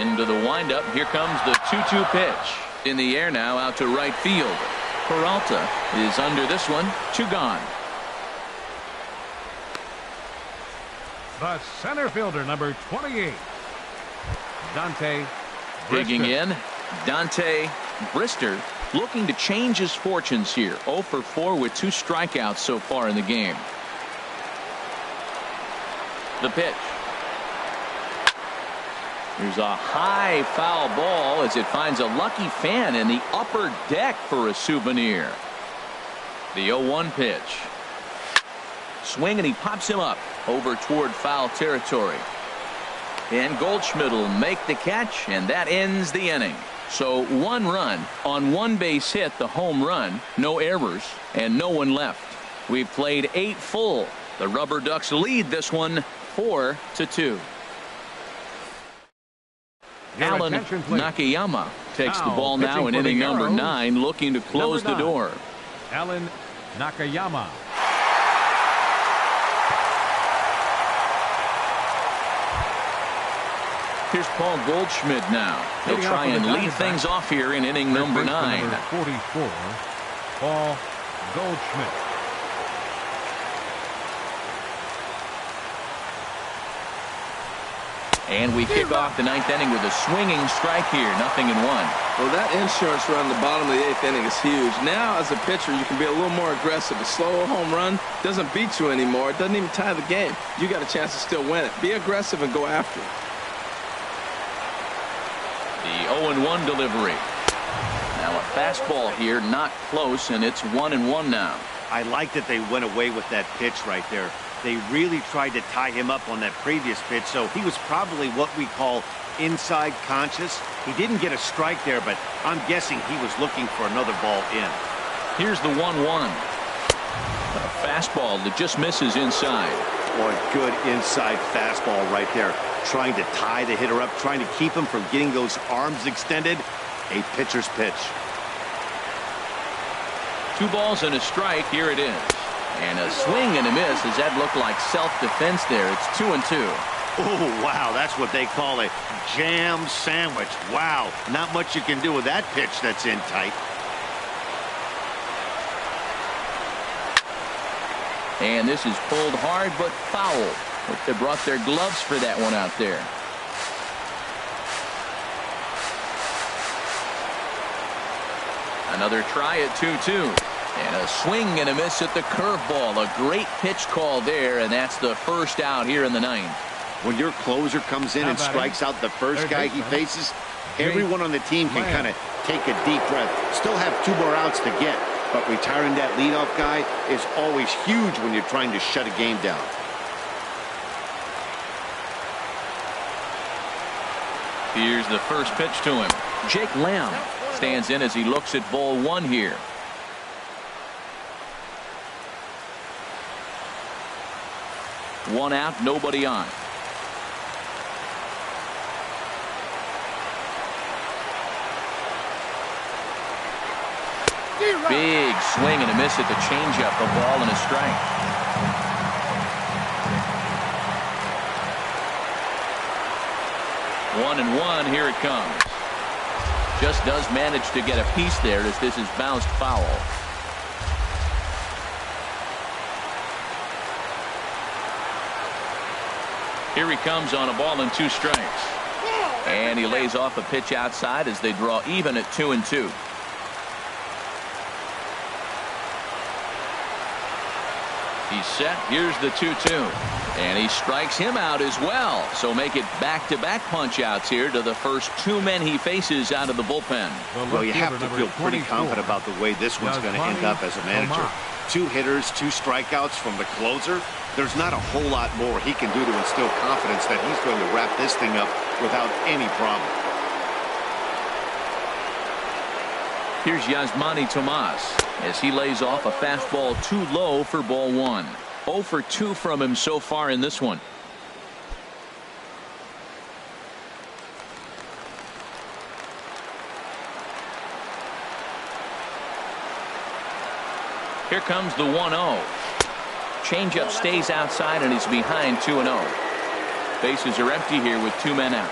Into the windup. Here comes the 2-2 pitch. In the air now, out to right field. Peralta is under this one. 2 gone. The center fielder, number 28, Dante Digging Brister. in, Dante Brister looking to change his fortunes here. 0-for-4 with 2 strikeouts so far in the game. The pitch. There's a high foul ball as it finds a lucky fan in the upper deck for a souvenir. The 0-1 pitch. Swing and he pops him up over toward foul territory. And Goldschmidt will make the catch, and that ends the inning. So 1 run on 1 base hit, the home run, no errors, and no one left. We've played 8 full. The Ruberducks lead this one 4-2. Alan Nakayama takes the ball now in inning number 9, looking to close the door. Alan Nakayama. Here's Paul Goldschmidt now. He'll try and lead things off here in inning number 9. Number 44, Paul Goldschmidt. And we kick off the 9th inning with a swinging strike here. 0-1. Well, that insurance run, the bottom of the 8th inning, is huge. Now, as a pitcher, you can be a little more aggressive. A slow home run doesn't beat you anymore. It doesn't even tie the game. You got a chance to still win it. Be aggressive and go after it. The 0-1 delivery. Now a fastball here, not close, and it's 1-1 now. I like that they went away with that pitch right there. They really tried to tie him up on that previous pitch, so he was probably what we call inside conscious. He didn't get a strike there, but I'm guessing he was looking for another ball in. Here's the 1-1. A fastball that just misses inside. Boy, good inside fastball right there. Trying to tie the hitter up, trying to keep him from getting those arms extended. A pitcher's pitch. 2 balls and a strike. Here it is. And a swing and a miss. Does that look like self-defense there? It's 2-2. Oh, wow. That's what they call a jam sandwich. Wow. Not much you can do with that pitch that's in tight. And this is pulled hard but foul. They brought their gloves for that one out there. Another try at 2-2. And a swing and a miss at the curveball. A great pitch call there, and that's the first out here in the 9th. When your closer comes in and strikes out the first guy he faces, everyone on the team can kind of take a deep breath. Still have 2 more outs to get, but retiring that leadoff guy is always huge when you're trying to shut a game down. Here's the first pitch to him. Jake Lamb stands in as he looks at ball 1 here. One out, nobody on. Big swing and a miss at the changeup. A ball and a strike. One and one. Here it comes. Just does manage to get a piece there as this is bounced foul. Here he comes on a ball and 2 strikes. And he lays off a pitch outside as they draw even at 2-2. He's set. Here's the 2-2. And he strikes him out as well. So make it back-to-back punch outs here to the first 2 men he faces out of the bullpen. Well, you have to feel pretty confident about the way this one's going to end up as a manager. 2 hitters, 2 strikeouts from the closer. There's not a whole lot more he can do to instill confidence that he's going to wrap this thing up without any problem. Here's Yasmani Tomas as he lays off a fastball too low for ball 1. 0 for 2 from him so far in this one. Here comes the 1-0. Changeup stays outside and he's behind 2-0. Bases are empty here with 2 men out.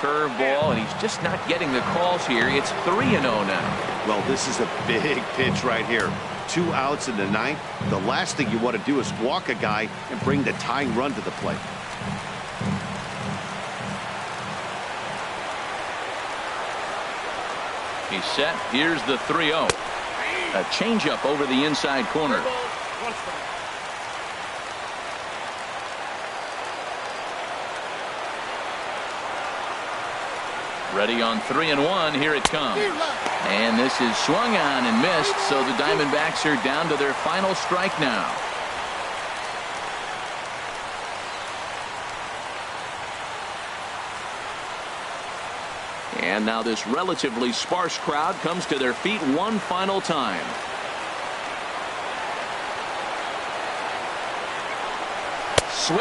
Curveball, and he's just not getting the calls here. It's 3-0 now. Well, this is a big pitch right here. 2 outs in the 9th. The last thing you want to do is walk a guy and bring the tying run to the plate. He's set. Here's the 3-0. A changeup over the inside corner. Ready on 3-1. Here it comes. And this is swung on and missed. So the Diamondbacks are down to their final strike now. And now this relatively sparse crowd comes to their feet one final time. Swing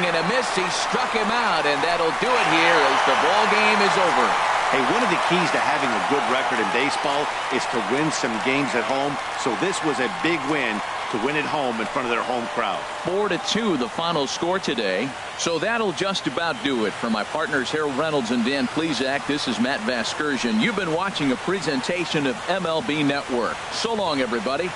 and a miss. He struck him out, and that'll do it here as the ball game is over. Hey, one of the keys to having a good record in baseball is to win some games at home. So this was a big win to win at home in front of their home crowd. 4-2 the final score today. So that'll just about do it. For my partners Harold Reynolds and Dan Plesac, this is Matt Vasgersian. You've been watching a presentation of MLB Network. So long, everybody.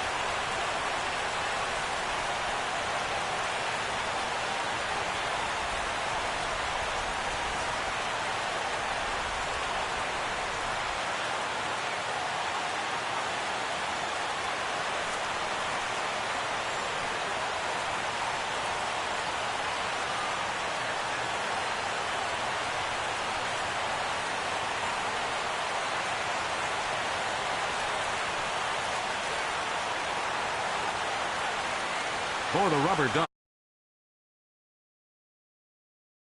For the Ruberducks.